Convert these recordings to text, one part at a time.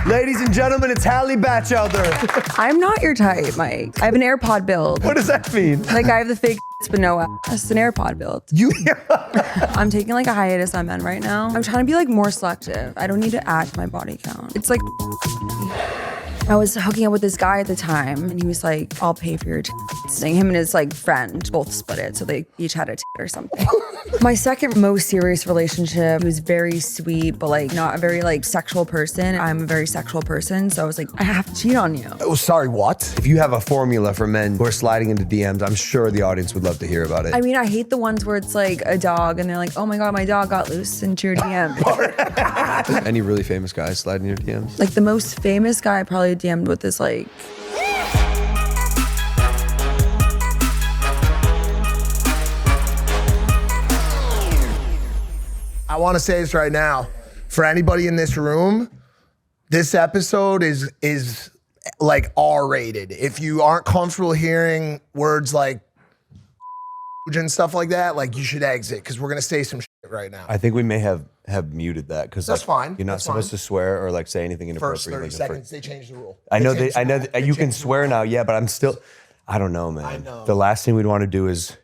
Ladies and gentlemen, it's Hallie Batchelder. I'm not your type, Mike. I have an AirPod build. What does that mean? Like I have the fake but no ass. It's an AirPod build. I'm taking like a hiatus on men right now. I'm trying to be like more selective. I don't need to add to my body count. It's like I was hooking up with this guy at the time and he was like, I'll pay for your him and his like friend both split it. So they each had a or something. My second most serious relationship, he was very sweet, but like not a very like sexual person. I'm a very sexual person. So I was like, I have to cheat on you. Oh, sorry, what? If you have a formula for men who are sliding into DMs, I'm sure the audience would love to hear about it. I mean, I hate the ones where it's like a dog and they're like, oh my God, my dog got loose into your DM. Any really famous guys sliding in your DMs? Like the most famous guy I probably DM'd with this like, I want to say this right now. For anybody in this room, this episode is like R-rated. If you aren't comfortable hearing words like and stuff like that, like you should exit because we're gonna say some shit right now. I think we may have muted that because That's fine. You're not supposed to swear or like say anything inappropriate. First 30 like seconds, they changed the rule. I know you can swear now, yeah, but I'm still. I don't know, man. I know. The last thing we'd want to do is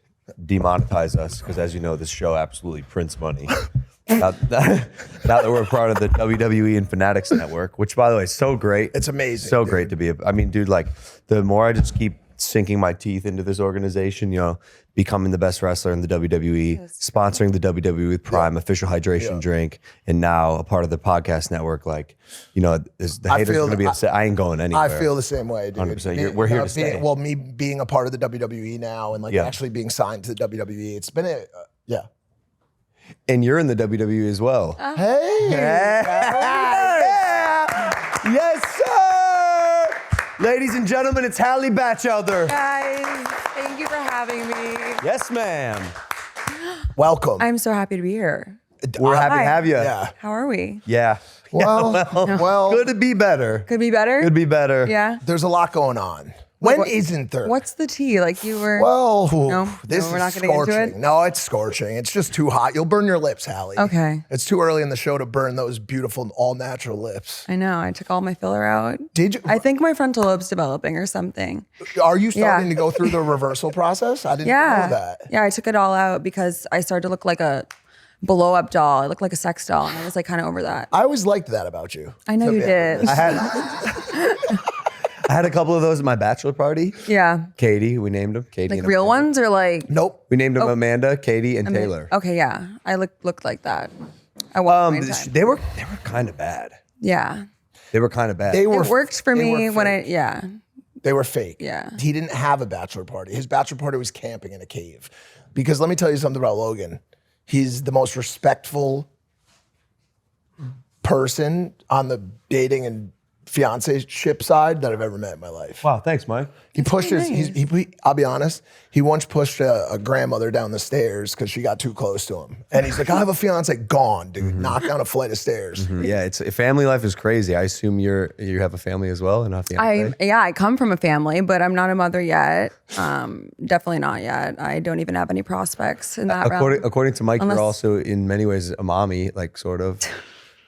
demonetize us because, as you know, this show absolutely prints money. now that we're part of the WWE and Fanatics Network, which, by the way, is so great. It's amazing. So great to be. I mean, dude, like the more I just keep sinking my teeth into this organization, you know, becoming the best wrestler in the WWE, sponsoring the WWE with Prime official hydration drink, and now a part of the podcast network. Like, you know, the haters are going to be upset. I ain't going anywhere. I feel the same way, dude. 100%. We're here to stay. Well, me being a part of the WWE now and like actually being signed to the WWE, it's been a yeah. And you're in the WWE as well. Hey. Yes, sir. Ladies and gentlemen, it's Hallie Batchelder. guys, thank you for having me. Yes, ma'am. Welcome. I'm so happy to be here. We're happy to have you. Yeah. How are we? Yeah. Well, Could be better. Could be better? Could be better. Yeah. there's a lot going on. When not there? What's the tea? Like you were. Well, we're not is getting into scorching. it? No, it's scorching. It's just too hot. You'll burn your lips, Hallie. Okay. It's too early in the show to burn those beautiful, all-natural lips. I know. I took all my filler out. Did you? I think my frontal lobe's developing or something. Are you starting to go through the reversal process? I didn't know that. Yeah, I took it all out because I started to look like a blow-up doll. I looked like a sex doll, and I was like kind of over that. I always liked that about you. I know you did. I had a couple of those at my bachelor party. Yeah. Katie, we named them. Katie. Like and real Amanda. ones or like? Nope. We named them Amanda, Katie, and Taylor. Okay, yeah. I looked like that. I was my time. They were kind of bad. Yeah. They were kind of bad. They were. It worked for me when They were fake. Yeah. He didn't have a bachelor party. His bachelor party was camping in a cave. Because let me tell you something about Logan. He's the most respectful person on the dating and fiancé-ship side that I've ever met in my life. Wow, thanks, Mike. He pushed I'll be honest, he once pushed a grandmother down the stairs because she got too close to him. And he's like, I have a fiance. Gone, dude. Knocked down a flight of stairs. Yeah, family life is crazy. I assume you have a family as well and not fiance. I come from a family, but I'm not a mother yet. Definitely not yet. I don't even have any prospects in that realm. According to Mike, you're also in many ways a mommy, like sort of.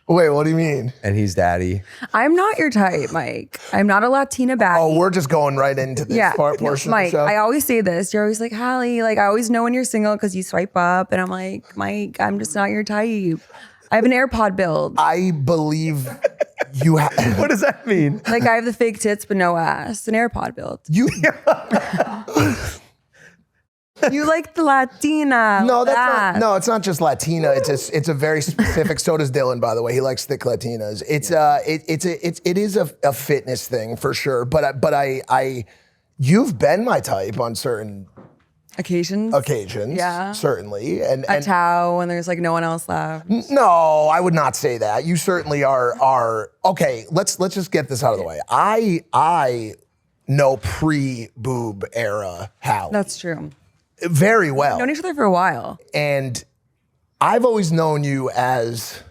Wait, what do you mean? And he's daddy. I'm not your type, Mike. I'm not a Latina baddie. Oh, we're just going right into this portion Mike, of the show. I always say this. You're always like, Hallie, like I always know when you're single because you swipe up. And I'm like, Mike, I'm just not your type. I have an AirPod build. I believe you have. What does that mean? Like I have the fake tits but no ass. An AirPod build. You like the Latina. No, that's not. No, it's not just Latina. It's a very specific. So does Dylan, by the way. He likes thick Latinas. It is a fitness thing for sure. But I you've been my type on certain occasions. Yeah, certainly. And Tao when there's like no one else left. No, I would not say that. You certainly are. Okay, let's just get this out of the way. I know pre-boob era Hallie. That's true. Very well. We've known each other for a while. And I've always known you as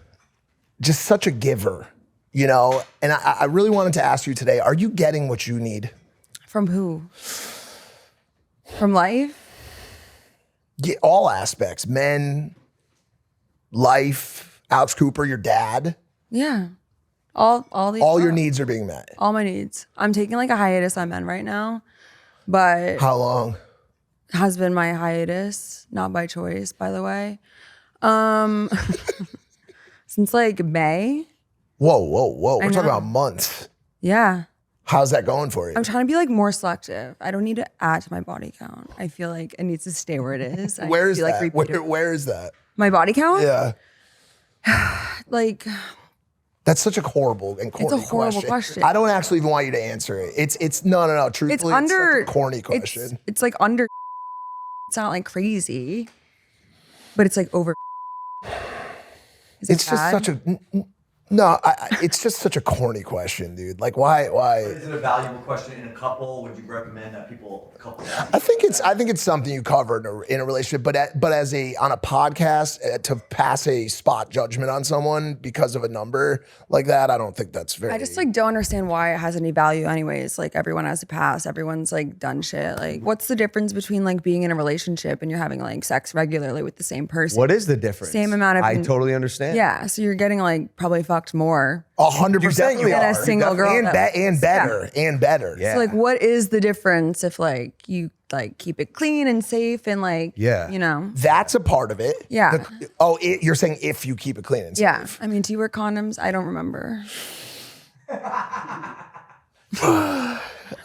just such a giver, you know? And I really wanted to ask you today, are you getting what you need? From who? From life? Yeah, all aspects. Men, life, Alex Cooper, your dad. Yeah. All your needs are being met. All my needs. I'm taking like a hiatus on men right now, but How long? has been my hiatus, not by choice, by the way. Since like May. Whoa. We're talking about months. Yeah. How's that going for you? I'm trying to be like more selective. I don't need to add to my body count. I feel like it needs to stay where it is. Where is like that? Where is that? My body count? Yeah. Like, That's such a horrible and corny it's a horrible question. I don't actually even want you to answer it. It's no. Truthfully, it's under such a corny question. It's like under. It's not like crazy, but it's like over. Is it It's just bad? such a no. It's just such a corny question, dude. Like, why? Is it a valuable question in a couple? Would you recommend that couple? I think it's something you cover in a relationship, but as on a podcast to pass a spot judgment on someone because of a number like that, I don't think that's very. I just like don't understand why it has any value anyways. Like everyone has a past, everyone's like done shit. Like what's the difference between like being in a relationship and you're having like sex regularly with the same person? What is the difference? Same amount of. I totally understand. Yeah, so you're getting like probably fucked more. 100% you Than are. a single girl and that- better. Yeah. So like, what is the difference if like you like keep it clean and safe and like you know? That's a part of it. Yeah. You're saying if you keep it clean and safe. Yeah, I mean, do you wear condoms? I don't remember.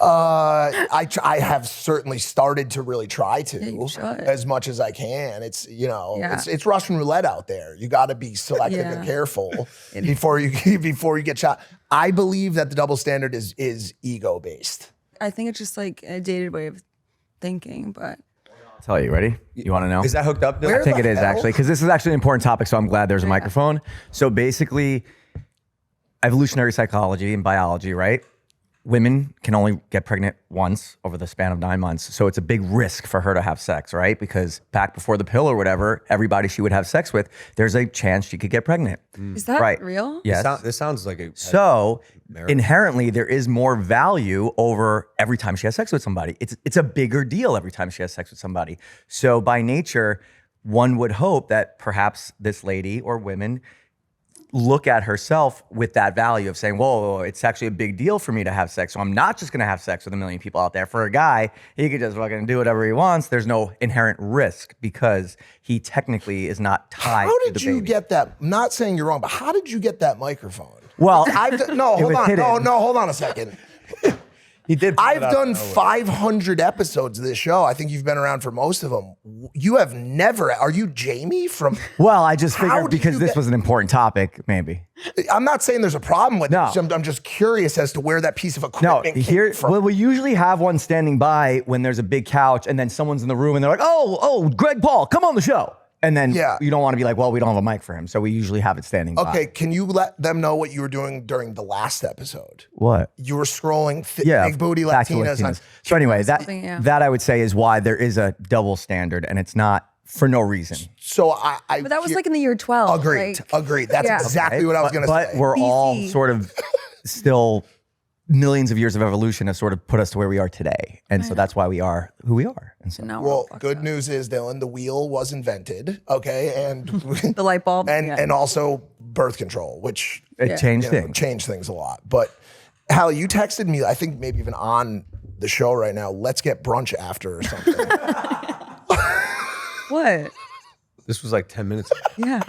I have certainly started to really try to you should. as much as I can. It's Yeah. it's Russian roulette out there. You got to be selective and careful before you get shot. I believe that the double standard is ego based. I think it's just like a dated way of thinking, but I'll tell you, ready? You want to know? Is that hooked up? I think the it is hell? actually, because this is actually an important topic, so I'm glad there's a microphone. So basically, evolutionary psychology and biology, right? Women can only get pregnant once over the span of 9 months. So it's a big risk for her to have sex, right? Because back before the pill or whatever, everybody she would have sex with, there's a chance she could get pregnant. is that Right. real? Yes. This sounds like a So inherently, there is more value over every time she has sex with somebody. It's a bigger deal every time she has sex with somebody. So by nature, one would hope that perhaps this lady or women look at herself with that value of saying, whoa, it's actually a big deal for me to have sex. So I'm not just going to have sex with a million people out there. For a guy, he could just fucking do whatever he wants. There's no inherent risk because he technically is not tied How to the did you baby. get that? I'm not saying you're wrong, but how did you get that microphone? Well, Hold on. hidden. No, hold on a second. He did. I've done 500 episodes of this show. I think you've been around for most of them. You have never. Are you Jamie from? Well, I just How figured did because you this get- was an important topic, maybe. I'm not saying there's a problem with No. this. I'm just curious as to where that piece of No, equipment here, came from. well, we usually have one standing by when there's a big couch and then someone's in the room and they're like, oh, Greg Paul, come on the show. And then you don't want to be like, well, we don't have a mic for him. So we usually have it standing by. Okay, can you let them know what you were doing during the last episode? What? You were scrolling Yeah. big booty back to Latinas. On, So anyway, Yeah. that I would say is why there is a double standard and it's not for no reason. so I But that was like in the year 12. agreed. like- Agreed. That's Yeah. exactly what I was going to But say. we're all BC. sort of still millions of years of evolution have sort of put us to where we are today. And so that's why we are who we are. And so No, we're all Well, fucked good up. news is, Dylan, the wheel was invented. Okay, and The light bulb. and also birth control, which it changed things. changed things a lot. But Hallie, you texted me, I think maybe even on the show right now, let's get brunch after or something. What? This was like 10 minutes ago. Yeah.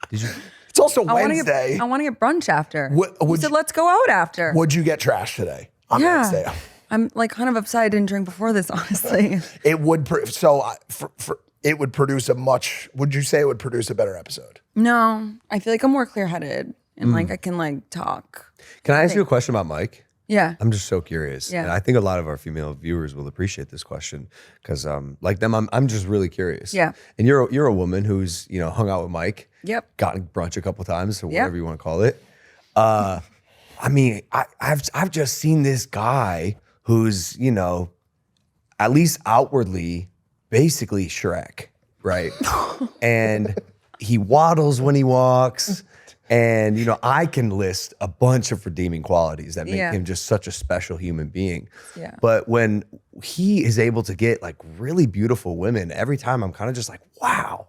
Did you? It's also I Wednesday. want to get brunch after. Would You said let's go out after. Would you get trash today on Yeah. Wednesday? I'm like kind of upset I didn't drink before this, honestly. It would it would produce a much. Would you say it would produce a better episode? No, I feel like I'm more clear-headed and like I can like talk. Can I ask you a question about Mike? Yeah. I'm just so curious. Yeah. And I think a lot of our female viewers will appreciate this question because like them, I'm just really curious. Yeah. And you're a woman who's, hung out with Mike. Yep. Gotten brunch a couple times or Yep. whatever you want to call it. I mean, I've just seen this guy who's, at least outwardly basically Shrek, right? And he waddles when he walks. And, I can list a bunch of redeeming qualities that make Yeah. him just such a special human being. Yeah. But when he is able to get like really beautiful women, every time I'm kind of just like, wow.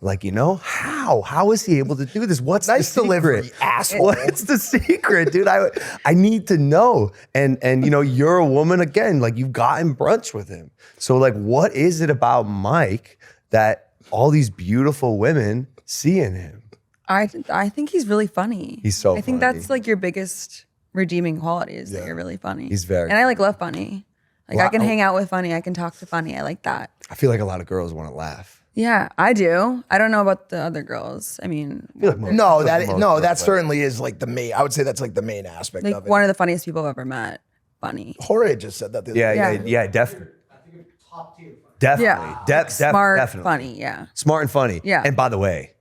Like, how is he able to do this? What's Nice the secret? delivery, asshole. What's the secret, dude? I need to know. And you're a woman again, like you've gotten brunch with him. So like, what is it about Mike that all these beautiful women see in him? I think he's really funny. He's so I think funny. that's like your biggest redeeming quality is that you're really funny. He's very And I like love funny. Like Well, I can hang out with funny. I can talk to funny. I like that. I feel like a lot of girls want to laugh. Yeah, I do. I don't know about the other girls. I mean, I feel like most- No, most that girls certainly is like the main. I would say that's like the main aspect like of it. one of the funniest people I've ever met. Funny. Jorge just said that. The other day. Yeah, definitely. Definitely. Yeah. Smart, definitely. funny. Yeah. Smart and funny. Yeah. And by the way,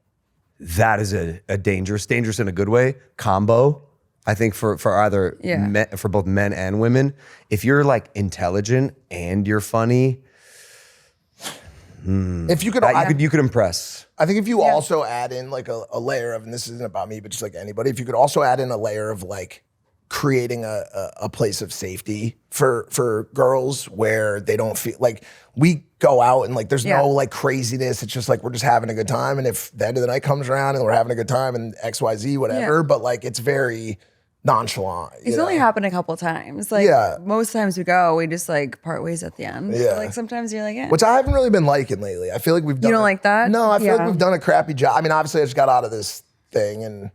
that is a dangerous in a good way, combo. I think for either for both men and women. If you're like intelligent and you're funny, If you could, you could impress. I think if you also add in like a layer of, and this isn't about me, but just like anybody, if you could also add in a layer of like creating a place of safety for girls where they don't feel like we go out and like there's no like craziness. It's just like we're just having a good time. And if the end of the night comes around and we're having a good time and XYZ, whatever, but like it's very nonchalant. It's only happened a couple times. Like most times we go, we just like part ways at the end. Yeah. So, like sometimes you're like, yeah. Which I haven't really been liking lately. I feel like we've done. You don't like that? No, I feel like Yeah. we've done a crappy job. I mean, obviously I just got out of this thing and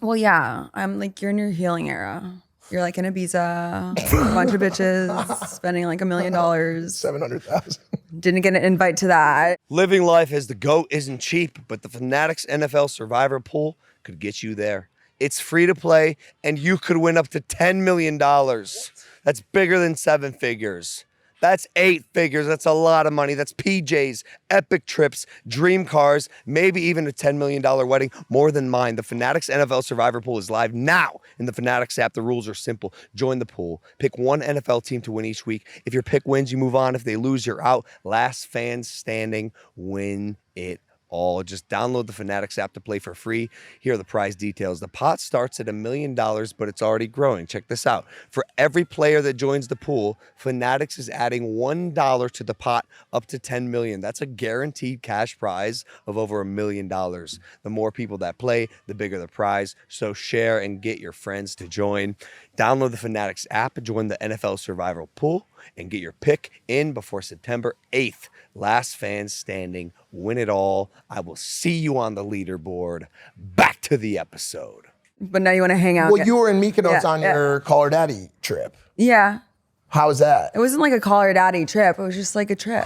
Well, yeah. I'm like, you're in your healing era. You're like in Ibiza, a bunch of bitches, spending like $1 million. 700,000. Didn't get an invite to that. Living life as the GOAT isn't cheap, but the Fanatics NFL Survivor Pool could get you there. It's free to play, and you could win up to $10 million. That's bigger than 7 figures. That's 8 figures. That's a lot of money. That's PJs, epic trips, dream cars, maybe even a $10 million wedding. More than mine. The Fanatics NFL Survivor Pool is live now in the Fanatics app. The rules are simple. Join the pool. Pick one NFL team to win each week. If your pick wins, you move on. If they lose, you're out. Last fans standing win it all. Just download the Fanatics app to play for free. Here are the prize details. The pot starts at $1 million, but it's already growing. Check this out. For every player that joins the pool, Fanatics is adding $1 to the pot up to $10 million. That's a guaranteed cash prize of over $1 million. The more people that play, the bigger the prize. So share and get your friends to join. Download the Fanatics app, join the NFL Survival Pool, and get your pick in before September 8th. Last fans standing, win it all. I will see you on the leaderboard. Back to the episode. But now you want to hang out. Well, you were in Mykonos on yeah. your Call Her Daddy trip. Yeah. How was that? It wasn't like a call her daddy trip. It was just like a trip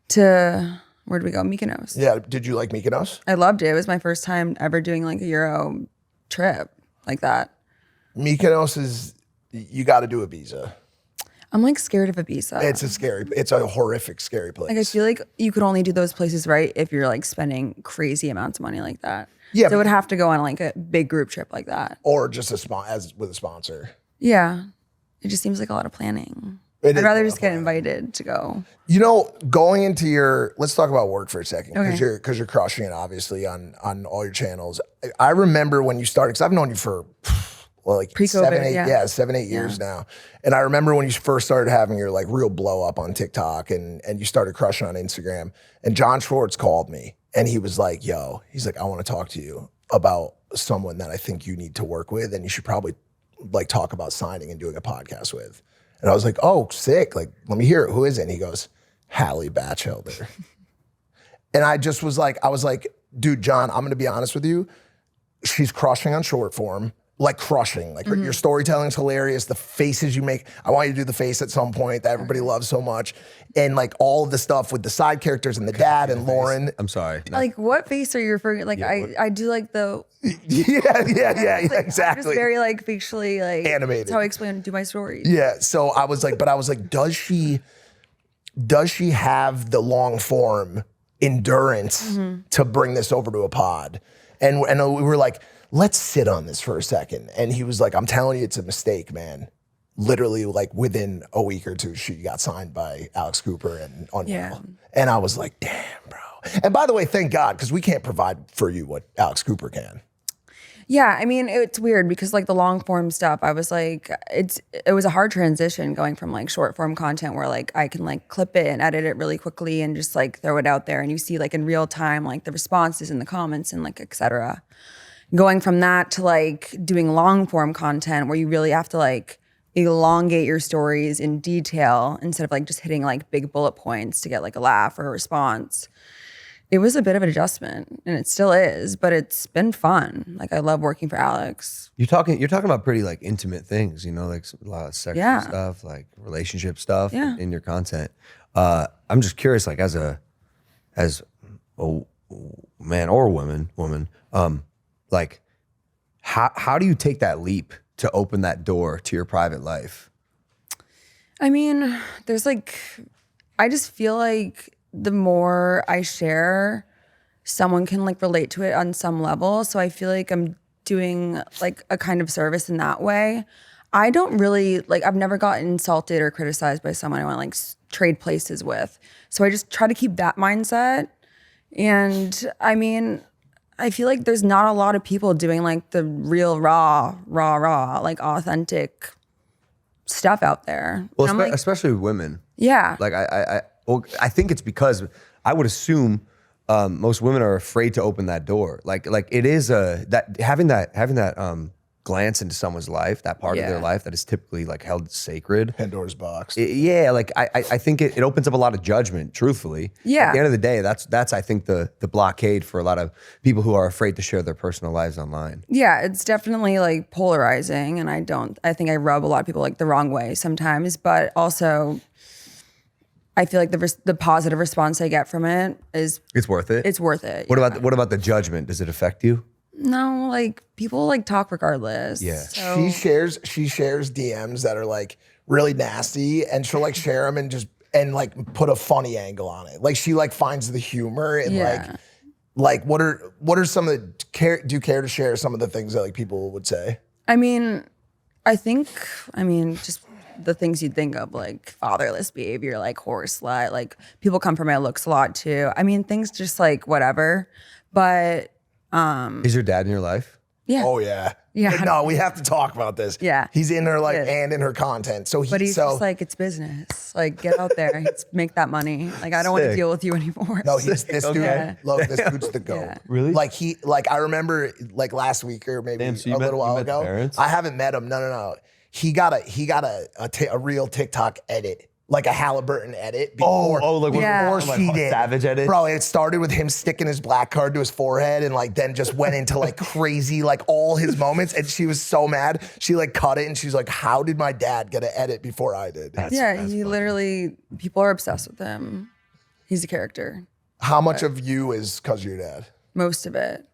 to, where did we go? Mykonos. Yeah, did you like Mykonos? I loved it. It was my first time ever doing like a Euro trip like that. Mykonos is, you got to do Ibiza. I'm like scared of Ibiza. It's a horrific, scary place. Like I feel like you could only do those places right if you're like spending crazy amounts of money like that. Yeah, So it would have to go on like a big group trip like that. Or just with a sponsor. Yeah. It just seems like a lot of planning. It I'd is rather a lot just of get planning. invited to go. You know, going into let's talk about work for a second, because Okay. you're crushing it obviously on all your channels. I remember when you started, because I've known you for like Pre-COVID, 7, 8 years now. And I remember when you first started having your like real blow up on TikTok and you started crushing on Instagram. And John Schwartz called me and he was like, he's like, I want to talk to you about someone that I think you need to work with and you should probably like talk about signing and doing a podcast with. And I was like, oh, sick. Like, let me hear it. Who is it? And he goes, Hallie Batchelder. And I was like, dude, John, I'm going to be honest with you. She's crushing on short form. Like crushing, like your storytelling's hilarious. The faces you make, I want you to do the face at some point that everybody loves so much. And like all of the stuff with the side characters and the dad and Lauren. I'm sorry. No. Like what face are you referring? Like I do like the Yeah, I'm just exactly. very like facially like Animated. That's how I explain do my stories. Yeah, so I was like, does she have the long form endurance to bring this over to a pod? And we were like, let's sit on this for a second. And he was like, I'm telling you, it's a mistake, man. Literally, like within a week or two, she got signed by Alex Cooper and Unreal. Yeah. And I was like, damn, bro. And by the way, thank God, because we can't provide for you what Alex Cooper can. Yeah, I mean, it's weird because like the long form stuff, I was like, it was a hard transition going from like short form content where like I can like clip it and edit it really quickly and just like throw it out there, and you see like in real time like the responses in the comments and like etc. Going from that to like doing long form content where you really have to like elongate your stories in detail instead of like just hitting like big bullet points to get like a laugh or a response. It was a bit of an adjustment, and it still is, but it's been fun. Like I love working for Alex. You're talking about pretty like intimate things, you know, like a lot of sexual stuff, like relationship stuff in your content. I'm just curious, like as a man or woman, like how do you take that leap to open that door to your private life? I mean, there's like, I just feel like the more I share, someone can like relate to it on some level. So I feel like I'm doing like a kind of service in that way. I don't really like, I've never gotten insulted or criticized by someone I want to like trade places with. So I just try to keep that mindset. And I mean, I feel like there's not a lot of people doing like the real raw, like authentic stuff out there. Well, like, especially with women. Yeah. Like I think it's because I would assume most women are afraid to open that door. Like it is that having that glance into someone's life, that part of their life that is typically like held sacred. Pandora's box. Like I think it opens up a lot of judgment, truthfully. Yeah. At the end of the day, that's I think the blockade for a lot of people who are afraid to share their personal lives online. Yeah, it's definitely like polarizing, and I think I rub a lot of people like the wrong way sometimes, but also I feel like the positive response I get from it is It's worth it. it's worth it. What about the judgment? Does it affect you? No, like people like talk regardless. Yeah. So, She shares DMs that are like really nasty, and she'll like share them and like put a funny angle on it. Like she like finds the humor and like what are some of the do you care to share some of the things that like people would say? I mean, just the things you'd think of, like fatherless behavior, like horse slut, like people come for my looks a lot too. I mean, things just like whatever. But Is your dad in your life? yeah. Oh yeah. Yeah. No, we have to talk about this. Yeah. He's in her like Yes. and in her content. So But he's just like, it's business. Like, get out there, make that money. Like, I don't want to Sick. deal with you anymore. No, this dude, Okay. look, this dude's the GOAT. Yeah. Really? Like I remember like last week or maybe Damn, so a you met- little you while met the ago. parents? I haven't met him. No. He got a real TikTok edit, like a Halliburton edit. Before, like Yeah. before she did. Savage edit? Bro, it started with him sticking his black card to his forehead and like then just went into like crazy, like all his moments. And she was so mad. She like cut it and she's like, how did my dad get an edit before I did? He literally, people are obsessed with him. He's a character. How much of you is because of your dad? Most of it.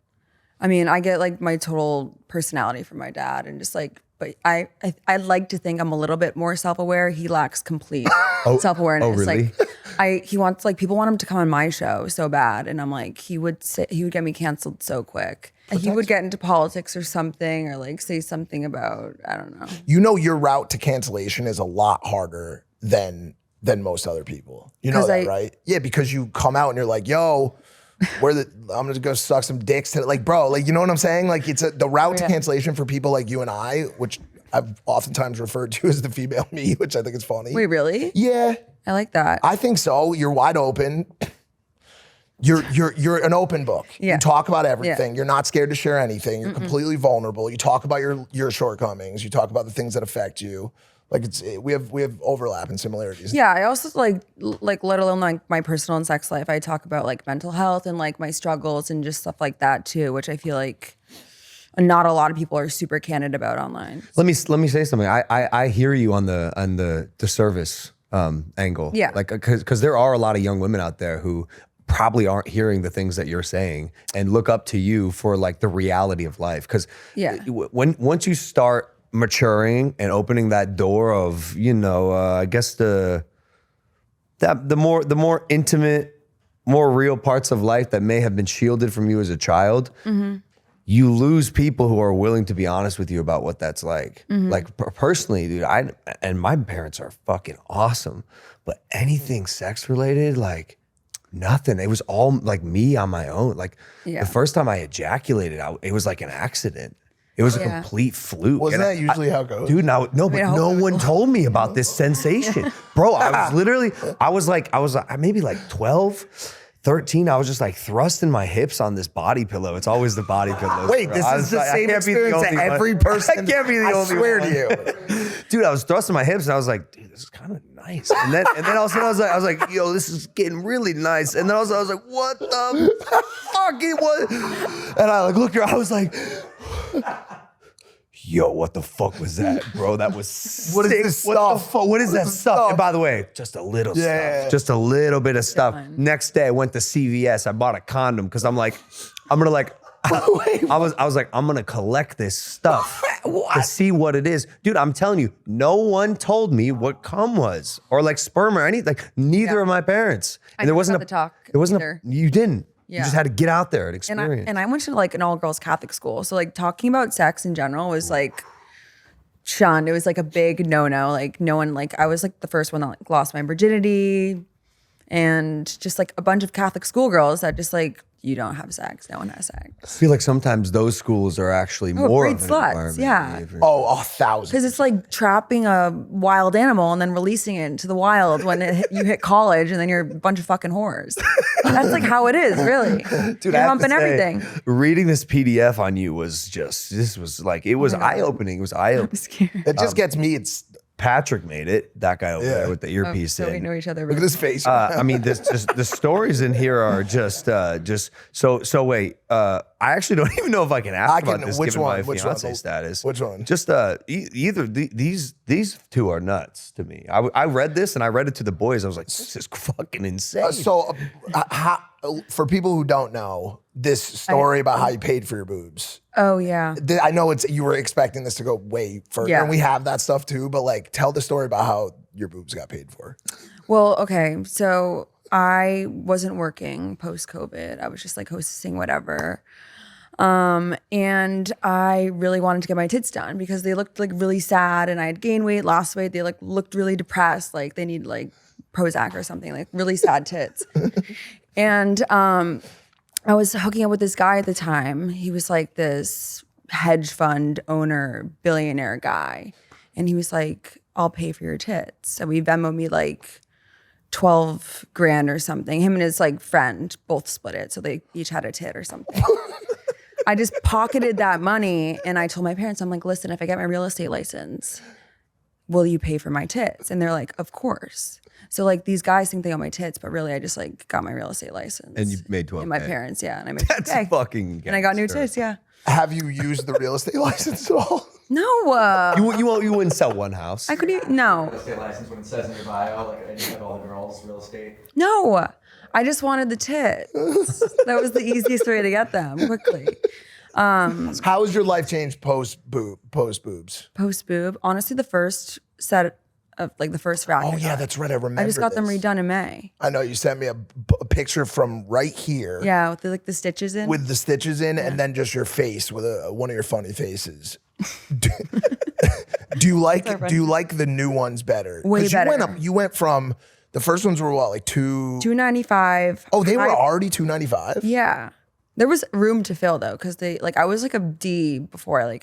I mean, I get like my total personality from my dad, and just like, but I like to think I'm a little bit more self-aware. He lacks complete self-awareness. Oh, really? Like he wants, like, people want him to come on my show so bad, and I'm like, he would get me canceled so quick. He would get into politics or something, or like say something about, I don't know. You know your route to cancellation is a lot harder than most other people. You know that, right? Yeah, because you come out and you're like, yo, I'm gonna go suck some dicks today. Like, bro, like, you know what I'm saying? Like, it's the route to cancellation for people like you and I, which I've oftentimes referred to as the female me, which I think is funny. Wait, really? Yeah, I like that. I think so. You're wide open. You're an open book. Yeah. You talk about everything. Yeah. You're not scared to share anything. You're completely vulnerable. You talk about your shortcomings. You talk about the things that affect you. Like we have overlap and similarities. Yeah, I also like let alone like my personal and sex life, I talk about like mental health and like my struggles and just stuff like that too, which I feel like not a lot of people are super candid about online. Let me say something. I hear you on the service angle. Yeah. Like because there are a lot of young women out there who probably aren't hearing the things that you're saying and look up to you for like the reality of life. Because once you start maturing and opening that door of, I guess the more intimate, more real parts of life that may have been shielded from you as a child, you lose people who are willing to be honest with you about what that's like. Like personally, dude, and my parents are fucking awesome, but anything sex related, like nothing. It was all like me on my own. Like the first time I ejaculated, it was like an accident. It was a Yeah. complete fluke. Wasn't And that usually how it goes? Dude, no, but I hope no it was- one told me about this sensation. Bro, I was literally, I was maybe like 12, 13. I was just like thrusting my hips on this body pillow. It's always the body pillow. Wait, bro. this I is was the like, I same can't be the experience that only one. every person. I can't be the I only swear one. to you. Dude, I was thrusting my hips and I was like, dude, this is kind of nice. And then all of a sudden I was like, yo, this is getting really nice. And then I was like, what the fuck? It was. And I like looked around, I was like, yo, what the fuck was that, bro? That was sick. What is this What stuff? the fuck? What is that stuff? And by the way, just a little stuff. Just a little bit of stuff. Next day I went to CVS. I bought a condom because I'm like, I'm gonna like, I was like, I'm gonna collect this stuff to see what it is. Dude, I'm telling you, no one told me what cum was or like sperm or anything. Like neither of my parents. And there never wasn't got the talk there wasn't either. you didn't. You Yeah. just had to get out there and And experience. I went to like an all girls Catholic school. So like talking about sex in general was like shunned. It was like a big no-no. Like no one, like I was like the first one that like lost my virginity, and just like a bunch of Catholic schoolgirls that just like, you don't have sex. No one has sex. I feel like sometimes those schools are actually more great of an sluts, environment. yeah. maybe. Oh, 1,000. Because it's like trapping a wild animal and then releasing it into the wild when you hit college, and then you're a bunch of fucking whores. That's like how it is, really. Dude, you're I have to humping say, everything. reading this PDF on you was just, this was like, it was eye-opening. It was eye-opening. Scared. It just gets me. It's Patrick made it, that guy over there with the earpiece So we in. know each other. look at his face. I mean, the stories in here are just so wait. I actually don't even know if I can ask I can- about this which given one? my Which one? fiance status. Which one? Just either these two are nuts to me. I read this and I read it to the boys. I was like, this is fucking insane. For people who don't know, this story about how you paid for your boobs. Oh yeah. I know you were expecting this to go way further, Yeah. and we have that stuff too. But like, tell the story about how your boobs got paid for. Well, okay. So I wasn't working post COVID. I was just like hosting whatever. And I really wanted to get my tits done because they looked like really sad, and I had gained weight, lost weight. They like looked really depressed, like they need like Prozac or something, like really sad tits. And I was hooking up with this guy at the time. He was like this hedge fund owner, billionaire guy. And he was like, I'll pay for your tits. So he Venmoed me like 12 grand or something. Him and his like friend both split it. So they each had a tit or something. I just pocketed that money, and I told my parents, I'm like, listen, if I get my real estate license, will you pay for my tits? And they're like, of course. So like these guys think they own my tits, but really I just like got my real estate license. And you made 12K. And my parents, yeah. And I made That's 12K. fucking And I got new gangster. tits, yeah. Have you used the real estate license at all? No, You wouldn't sell one house. I could no, Real estate license when it says in your bio, like I just have all the girls, real estate. no. I just wanted the tits. That was the easiest way to get them quickly. How has your life changed post boobs? Post boob, honestly, the first set of like the first rack. Oh yeah, that's right. I remember. I just got them this. redone in May. I know you sent me a picture from right here. Yeah, with the stitches in. With the stitches in, and then just your face with one of your funny faces. Do you like the new ones better? Way 'Cause better. You went from the first ones were what, like $295? Oh, they were already $295. Yeah, there was room to fill though, because they like I was like a D before I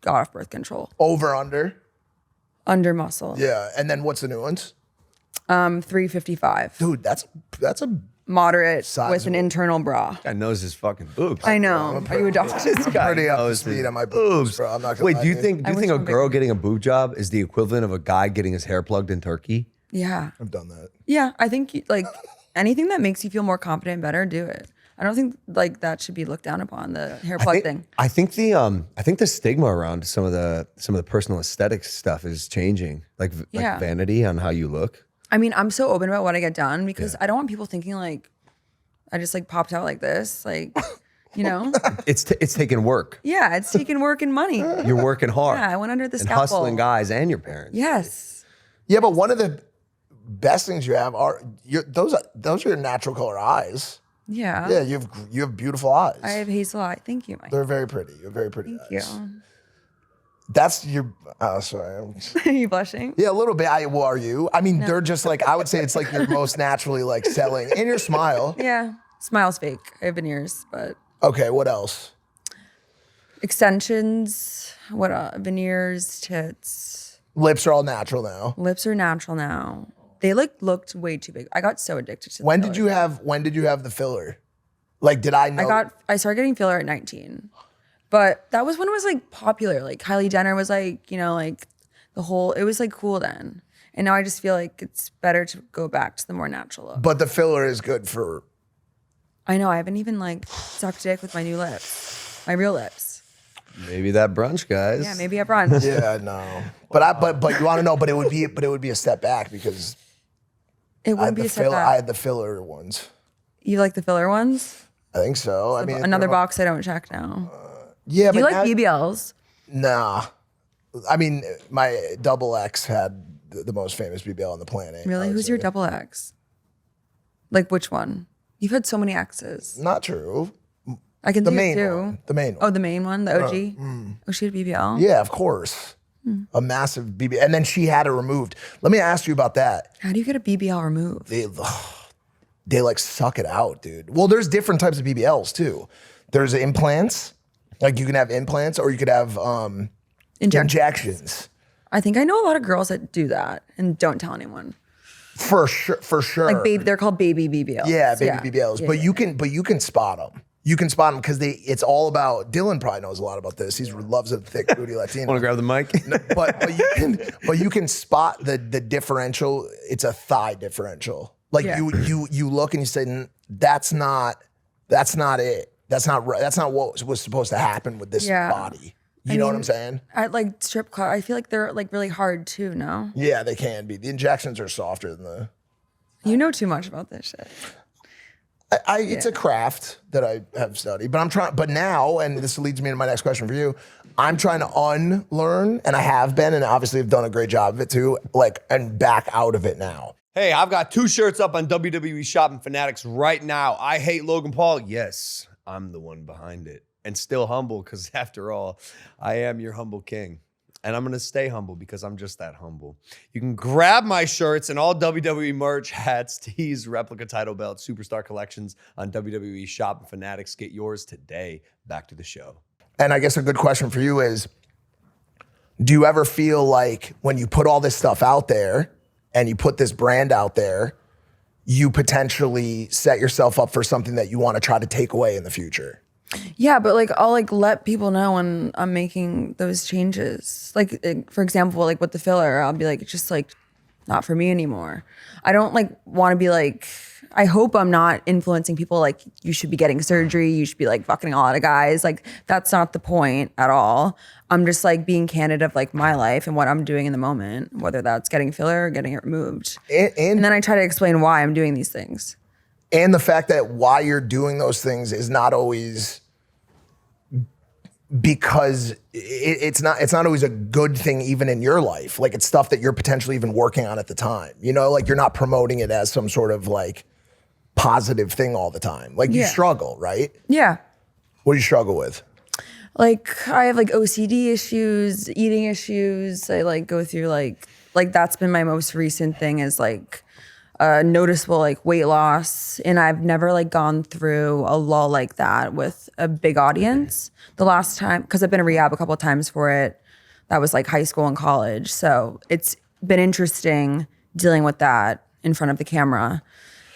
got off birth control. Over Under muscle. Yeah, and then what's the new ones? 355. Dude, that's a Moderate with Sizable. an internal bra. Guy knows his fucking boobs. I know. Are you adopted? pretty up to knows speed his on my boobs, bro. I'm not gonna Wait, lie do you to think I wish a one girl big- getting a boob job is the equivalent of a guy getting his hair plugged in Turkey? Yeah. I've done that. Yeah. I think like anything that makes you feel more confident and better, do it. I don't think like that should be looked down upon, the hair plug thing. I think the stigma around some of the personal aesthetics stuff is changing, like Yeah. vanity on how you look. I mean, I'm so open about what I get done because I don't want people thinking like I just like popped out like this, like, you know? It's taking work. Yeah, it's taking work and money. You're working hard. Yeah, I went under the and scalpel. hustling guys and your parents. Yes. Yeah, but one of the best things you have are those are your natural color eyes. Yeah. Yeah, you have beautiful eyes. I have hazel eye. Thank you, Mike. They're very pretty. You have very pretty Thank eyes. you. That's your. Oh, sorry. Are you blushing? Yeah, a little bit. Well, are you? I mean, they're just like, I would say it's like your most naturally like selling, and your smile. Yeah. Smile's fake. I have veneers, but Okay, what else? Extensions, veneers, tits. Lips are all natural now. Lips are natural now. They like looked way too big. I got so addicted to When the did filler. when did you have the filler? Like, did I know? I started getting filler at 19. But that was when it was like popular. Like Kylie Jenner was like, you know, like it was like cool then. And now I just feel like it's better to go back to the more natural look. But the filler is good for. I know, I haven't even like sucked dick with my new lips, my real lips. Maybe that brunch, guys. Yeah, maybe at brunch. Yeah, no. But you want to know? But it would be a step back because It wouldn't be a step back. I had the filler ones. You like the filler ones? I think so. I mean, Another box I don't check now. Yeah, Do but you like BBLs? Nah. I mean, my double X had the most famous BBL on the planet. Really? Who's your double X? Like which one? You've had so many X's. Not true. I can The think main of two. one. The main one. Oh, the main one, the OG. Oh, she had BBL. Yeah, of course. A massive BBL. And then she had it removed. Let me ask you about that. How do you get a BBL removed? They like suck it out, dude. Well, there's different types of BBLs too. There's implants. Like you can have implants or you could have injections. I think I know a lot of girls that do that and don't tell anyone. For sure. Like baby, they're called baby BBLs. Yeah, baby BBLs. Yeah, but yeah. you can spot them. You can spot them because it's all about. Dylan probably knows a lot about this. He loves a thick booty Latino. Want to grab the mic? but you can spot the differential. It's a thigh differential. Like you look and you say that's not it. That's not right. That's not what was supposed to happen with this body. You know what I'm saying? At like strip club, I feel like they're like really hard too, no? Yeah, they can be. The injections are softer than the. You know too much about this shit. It's a craft that I have studied, but I'm trying. But now, and this leads me to my next question for you. I'm trying to unlearn, and I have been, and obviously have done a great job of it too. Like, and back out of it now. Hey, I've got 2 shirts up on WWE Shopping Fanatics right now. I hate Logan Paul. Yes, I'm the one behind it. And still humble, because after all, I am your humble king. And I'm going to stay humble because I'm just that humble. You can grab my shirts and all WWE merch, hats, tees, replica title belts, superstar collections on WWE Shopping Fanatics. Get yours today. Back to the show. And I guess a good question for you is, do you ever feel like when you put all this stuff out there and you put this brand out there, you potentially set yourself up for something that you want to try to take away in the future? Yeah, but like I'll like let people know when I'm making those changes. Like for example, like with the filler, I'll be like, it's just like not for me anymore. I don't like want to be like, I hope I'm not influencing people like you should be getting surgery, you should be like fucking a lot of guys. Like that's not the point at all. I'm just like being candid of like my life and what I'm doing in the moment, whether that's getting filler or getting it removed. And then I try to explain why I'm doing these things. And the fact that why you're doing those things is not always because it's not always a good thing even in your life. Like it's stuff that you're potentially even working on at the time. You know, like you're not promoting it as some sort of like positive thing all the time. Like you struggle, right? Yeah. What do you struggle with? Like I have like OCD issues, eating issues. I like go through like that's been my most recent thing is like noticeable like weight loss. And I've never like gone through a lull like that with a big audience. The last time, because I've been in rehab a couple of times for it, that was like high school and college. So it's been interesting dealing with that in front of the camera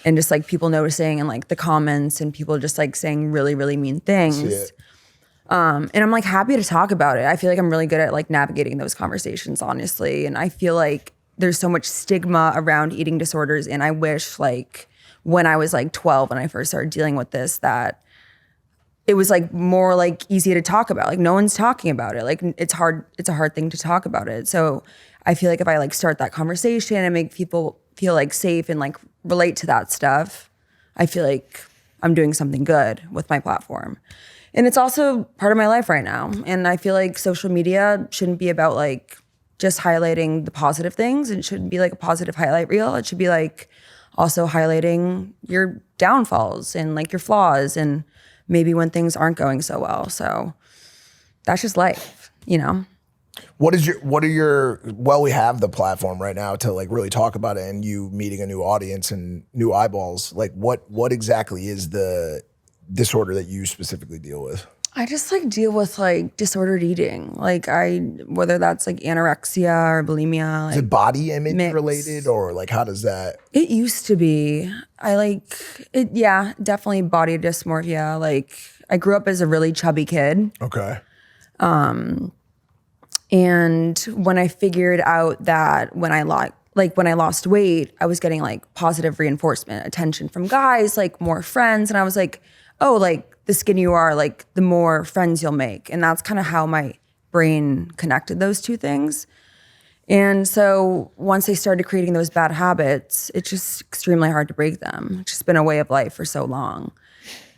and just like people noticing and like the comments and people just like saying really, really mean things. And I'm like happy to talk about it. I feel like I'm really good at like navigating those conversations, honestly. And I feel like there's so much stigma around eating disorders. And I wish like when I was like 12, when I first started dealing with this, that it was like more like easy to talk about. Like no one's talking about it. Like it's hard. It's a hard thing to talk about it. So I feel like if I like start that conversation and make people feel like safe and like relate to that stuff, I feel like I'm doing something good with my platform. And it's also part of my life right now. And I feel like social media shouldn't be about like just highlighting the positive things. It shouldn't be like a positive highlight reel. It should be like also highlighting your downfalls and like your flaws and maybe when things aren't going so well. So that's just life, you know? Well, we have the platform right now to like really talk about it and you meeting a new audience and new eyeballs. Like what exactly is the disorder that you specifically deal with? I just like deal with like disordered eating. Like whether that's like anorexia or bulimia. Like, Is it body image mix. related, or like how does that? It used to be. I like it. Yeah, definitely body dysmorphia. Like I grew up as a really chubby kid. Okay. And when I figured out that when I lost weight, I was getting like positive reinforcement, attention from guys, like more friends. And I was like, oh, like the skinnier you are, like the more friends you'll make. And that's kind of how my brain connected those two things. And so once I started creating those bad habits, it's just extremely hard to break them. It's just been a way of life for so long.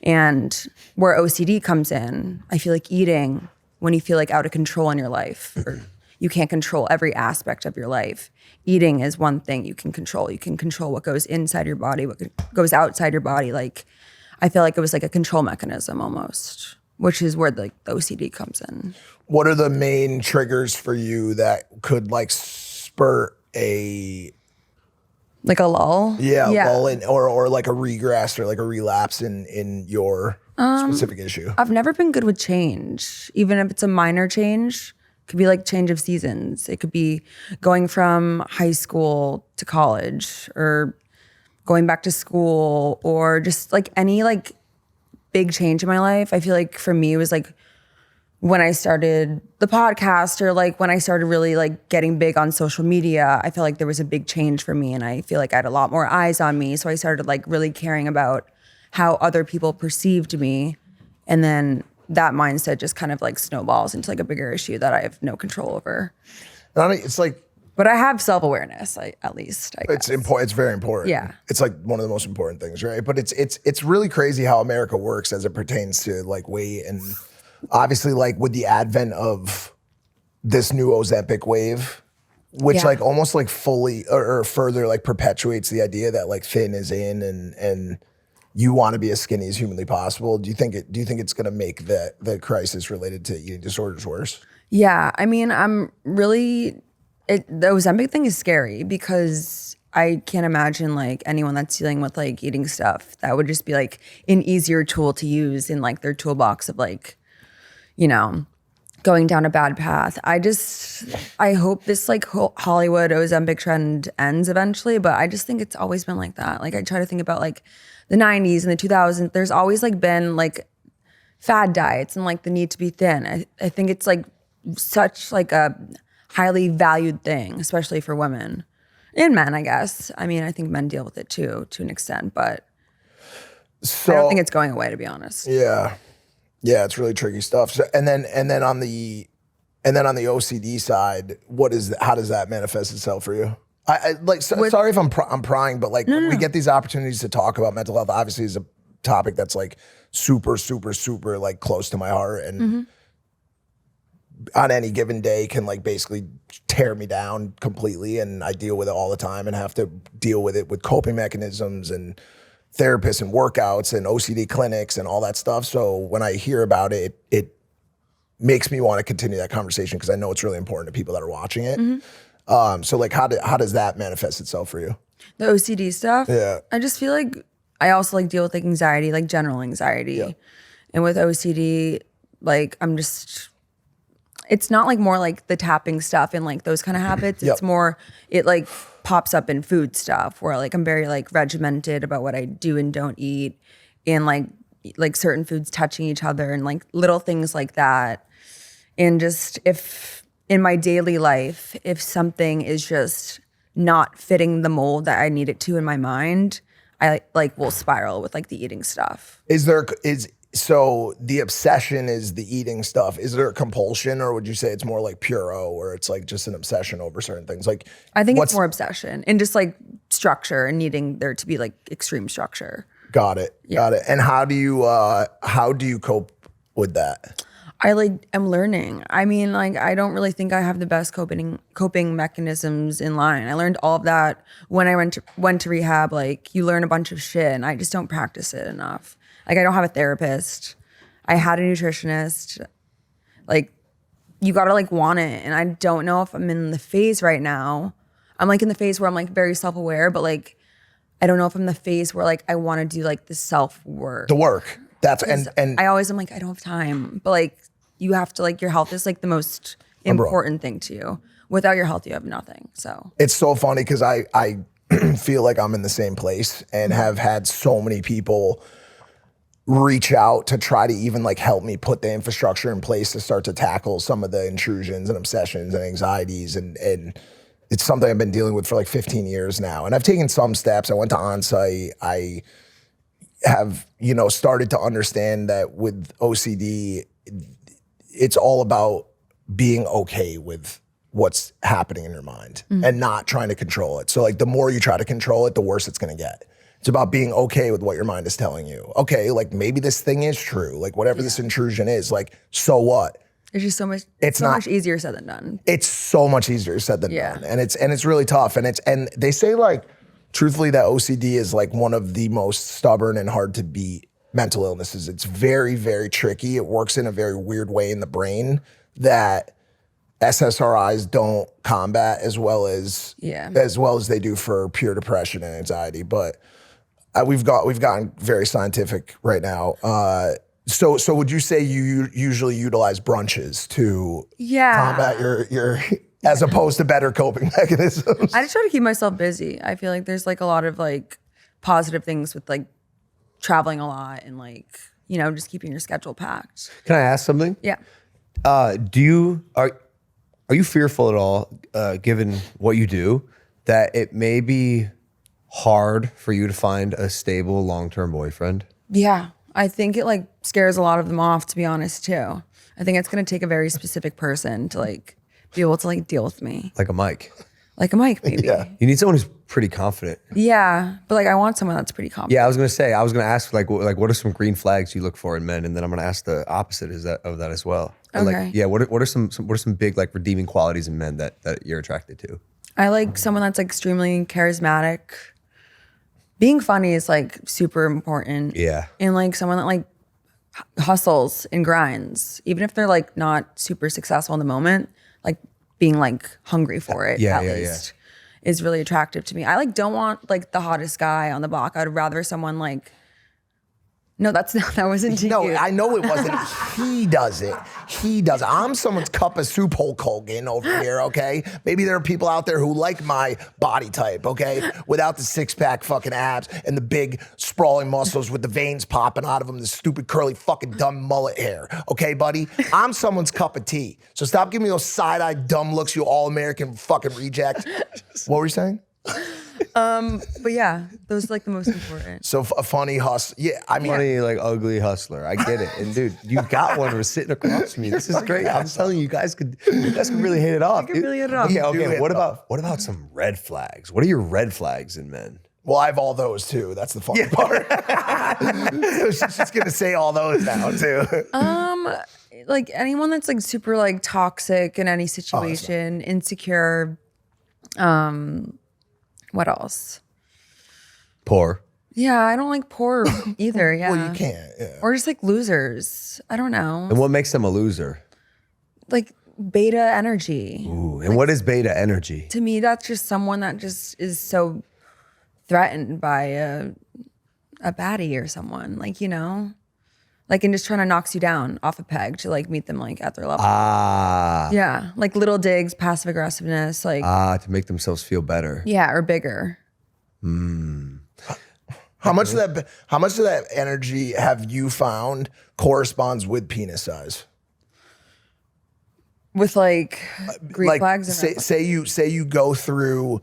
And where OCD comes in, I feel like eating, when you feel like out of control in your life, or you can't control every aspect of your life. Eating is one thing you can control. You can control what goes inside your body, what goes outside your body. Like, I feel like it was like a control mechanism almost, which is where the OCD comes in. What are the main triggers for you that could like spurt a Like a lull? lull in, or like a regress or like a relapse in your specific issue? I've never been good with change, even if it's a minor change. It could be like change of seasons. It could be going from high school to college, or going back to school, or just like any like big change in my life. I feel like for me, it was like when I started the podcast, or like when I started really like getting big on social media. I feel like there was a big change for me, and I feel like I had a lot more eyes on me. So I started like really caring about how other people perceived me. And then that mindset just kind of like snowballs into like a bigger issue that I have no control over. It's like, but I have self-awareness, at least. I guess. it's important. It's very important. Yeah. It's like one of the most important things, right? But it's really crazy how America works as it pertains to like weight, and obviously like with the advent of this new Ozempic wave, which like almost like fully or further like perpetuates the idea that like thin is in, and you want to be as skinny as humanly possible. Do you think it's going to make the crisis related to eating disorders worse? Yeah, I mean, the Ozempic thing is scary because I can't imagine like anyone that's dealing with like eating stuff. That would just be like an easier tool to use in like their toolbox of like, you know, going down a bad path. I hope this like Hollywood Ozempic trend ends eventually, but I just think it's always been like that. Like I try to think about like the 90s and the 2000s. There's always like been like fad diets and like the need to be thin. I think it's like such like a highly valued thing, especially for women and men, I guess. I mean, I think men deal with it too, to an extent, but I don't think it's going away, to be honest. Yeah. Yeah, it's really tricky stuff. So, and then on the OCD side, how does that manifest itself for you? Sorry if I'm prying, but like when we get these opportunities to talk about mental health, obviously is a topic that's like super, super, super like close to my heart, and on any given day can like basically tear me down completely, and I deal with it all the time and have to deal with it with coping mechanisms and therapists and workouts and OCD clinics and all that stuff. So when I hear about it, it makes me want to continue that conversation because I know it's really important to people that are watching it. So like how does that manifest itself for you? The OCD stuff? Yeah. I just feel like I also like deal with like anxiety, like general anxiety. Yeah. And with OCD, like it's not like more like the tapping stuff and like those kind of habits. It's more, it like pops up in food stuff where like I'm very like regimented about what I do and don't eat, and like certain foods touching each other and like little things like that. And just if in my daily life, if something is just not fitting the mold that I need it to in my mind, I like will spiral with like the eating stuff. So the obsession is the eating stuff. Is there a compulsion, or would you say it's more like puro, where it's like just an obsession over certain things? Like I think it's more obsession and just like structure and needing there to be like extreme structure. Got it. And how do you cope with that? I like am learning. I mean, like I don't really think I have the best coping mechanisms in line. I learned all of that when I went to rehab. Like you learn a bunch of shit, and I just don't practice it enough. Like I don't have a therapist. I had a nutritionist. Like you gotta like want it, and I don't know if I'm in the phase right now. I'm like in the phase where I'm like very self-aware, but like I don't know if I'm in the phase where like I want to do like the self-work. The work. That's and I always am like, I don't have time. But like you have to, like, your health is like the most important thing to you. Without your health, you have nothing. So it's so funny because I feel like I'm in the same place and have had so many people reach out to try to even like help me put the infrastructure in place to start to tackle some of the intrusions and obsessions and anxieties. And it's something I've been dealing with for like 15 years now. And I've taken some steps. I went to Onsite. I have, started to understand that with OCD, it's all about being okay with what's happening in your mind and not trying to control it. So like the more you try to control it, the worse it's gonna get. It's about being okay with what your mind is telling you. Okay, like maybe this thing is true. Like whatever this intrusion is, like, so what? it's just so much. It's so not- much easier said than done. It's so much easier said than done. And it's really tough. And they say like, truthfully, that OCD is like one of the most stubborn and hard to beat mental illnesses. It's very, very tricky. It works in a very weird way in the brain that SSRIs don't combat as well as they do for pure depression and anxiety. But we've gotten very scientific right now. So would you say you usually utilize brunches to combat your as opposed to better coping mechanisms? I just try to keep myself busy. I feel like there's like a lot of like positive things with like traveling a lot and like, just keeping your schedule packed. Can I ask something? Yeah. Are you fearful at all, given what you do, that it may be hard for you to find a stable long-term boyfriend? Yeah. I think it like scares a lot of them off, to be honest, too. I think it's going to take a very specific person to like be able to like deal with me. Like a Mike. Like a Mike, maybe. Yeah. You need someone who's pretty confident. Yeah. But like I want someone that's pretty confident. Yeah, I was gonna ask like what are some green flags you look for in men, and then I'm gonna ask the opposite of that as well. And Okay. like, yeah, what are some big like redeeming qualities in men that you're attracted to? I like someone that's like extremely charismatic. Being funny is like super important. Yeah. And like someone that like hustles and grinds, even if they're like not super successful in the moment, like being like hungry for it at least is really attractive to me. I like don't want like the hottest guy on the block. I'd rather someone like, no, that wasn't to No, you. I know it wasn't. He does it. I'm someone's cup of soup, Hulk Hogan over here, okay? Maybe there are people out there who like my body type, okay? Without the six-pack fucking abs and the big sprawling muscles with the veins popping out of them, the stupid curly fucking dumb mullet hair, okay, buddy? I'm someone's cup of tea. So stop giving me those side-eyed dumb looks, you all-American fucking reject. What were you saying? But yeah, those are like the most important. So a funny hustle. Yeah, I mean, Funny, like ugly hustler. I get it. And dude, you got one who's sitting across from me. This is great. I'm telling you, you guys could really hit it off. could really hit it off. Okay, Do hit what it about some red flags? What are your red flags in men? well, I have all those too. That's the funny part. So she's just gonna say all those now too. Like anyone that's like super like toxic in any situation, insecure. What else? Poor. Yeah, I don't like poor either. Yeah. Well, you can't. Yeah. Or just like losers. I don't know. And what makes them a loser? Like beta energy. Ooh, and what is beta energy? To me, that's just someone that just is so threatened by a baddie or someone. Like, like and just trying to knocks you down off a peg to like meet them like at their level. Yeah. Like little digs, passive aggressiveness, like To make themselves feel better. yeah, or bigger. How much of that energy have you found corresponds with penis size? With like green Like flags and red flags. say you go through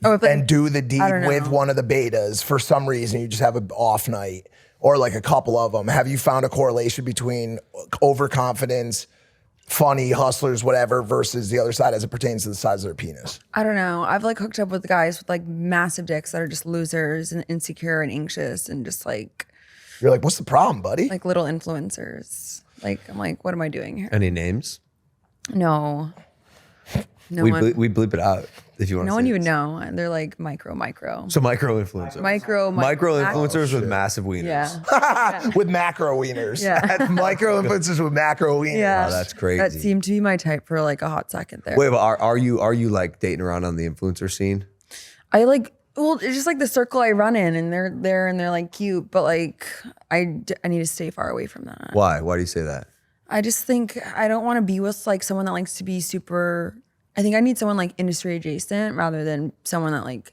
if, like, and do the deed I don't with know. one of the betas for some reason, you just have an off night or like a couple of them. Have you found a correlation between overconfidence, funny, hustlers, whatever, versus the other side as it pertains to the size of their penis? I don't know. I've like hooked up with guys with like massive dicks that are just losers and insecure and anxious and just like You're like, what's the problem, buddy? little influencers. Like I'm like, what am I doing here? Any names? No. No we one. bleep it out if you want. No one you would know. They're like micro. So micro influencers. Micro influencers with massive wieners. Yeah. With macro wieners. Yeah. Micro influencers with macro wieners. Yeah. Oh, that's crazy. That seemed to be my type for like a hot second there. Wait, but are you like dating around on the influencer scene? I like Well, it's just like the circle I run in, and they're there and they're like cute, but like I need to stay far away from that. Why? Why do you say that? I just think I don't want to be with like someone that likes to be super. I think I need someone like industry adjacent rather than someone that like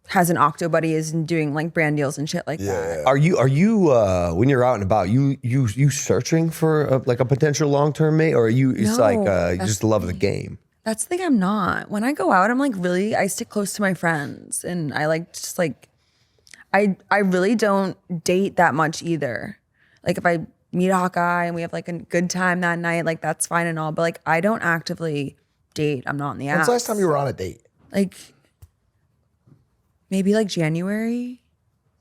has an octo buddy is doing like brand deals and shit like that. Are you when you're out and about, you searching for a potential long-term mate, or are you it's No, like you that's just love the game? That's the thing, I'm not. When I go out, I'm like really, I stick close to my friends, and I like just like, I really don't date that much either. Like if I meet a hot guy and we have like a good time that night, like that's fine and all, but like I don't actively date. I'm not in the When's apps. the last time you were on a date? Like maybe like January.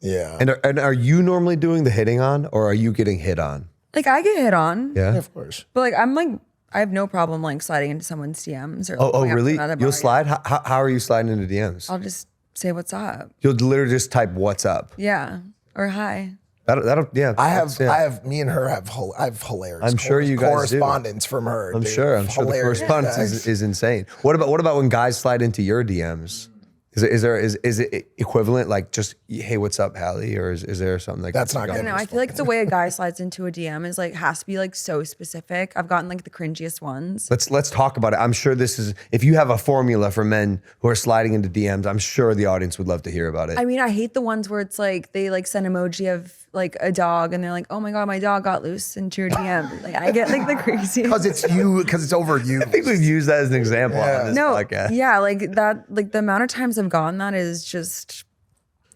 Yeah. And are you normally doing the hitting on, or are you getting hit on? Like I get hit on. Yeah. Of course. But like I'm like, I have no problem like sliding into someone's DMs or Oh, going up to really? another You'll bar. slide? How are you sliding into DMs? I'll just say what's up. You'll literally just type "What's up." Yeah. Or hi. That'll yeah. Me and her have hilarious. I'm sure you guys do. correspondence from her. I'm dude. sure the Hilarious correspondence texts. is insane. What about when guys slide into your DMs? Is it equivalent, like just hey, what's up, Hallie, or is there something like That's not I good. don't know. I feel like the way a guy slides into a DM is like has to be like so specific. I've gotten like the cringiest ones. Let's talk about it. I'm sure this is, if you have a formula for men who are sliding into DMs, I'm sure the audience would love to hear about it. I mean, I hate the ones where it's like they like send emoji of like a dog and they're like, oh my God, my dog got loose into your DM. Like I get like the craziest. Because it's over you. I think we've used that as an example on this No, podcast. yeah, like that, like the amount of times I've gotten that is just,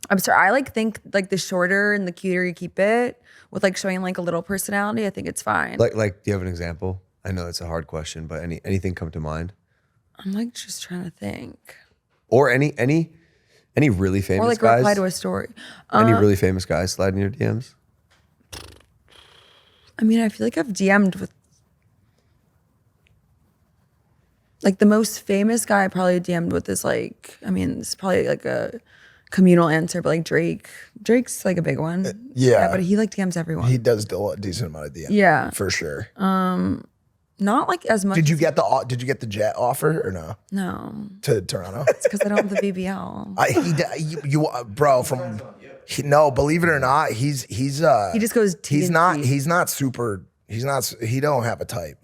I'm sorry. I like think like the shorter and the cuter you keep it with like showing like a little personality, I think it's fine. Like, do you have an example? I know it's a hard question, but anything come to mind? I'm like just trying to think. Or any really famous Or like guys? reply to a story. Any really famous guys sliding your DMs? I mean, I feel like I've DM'd with like the most famous guy I probably DM'd with is like, I mean, it's probably like a communal answer, but like Drake. Drake's like a big one. yeah. But he like DMs everyone. He does do a decent amount of DM. Yeah. For sure. Not like as much. Did you get the jet offer or no No. to Toronto? It's because I don't have the BBL. You bro from no, believe it or not, he just goes T he's and not T. he don't have a type.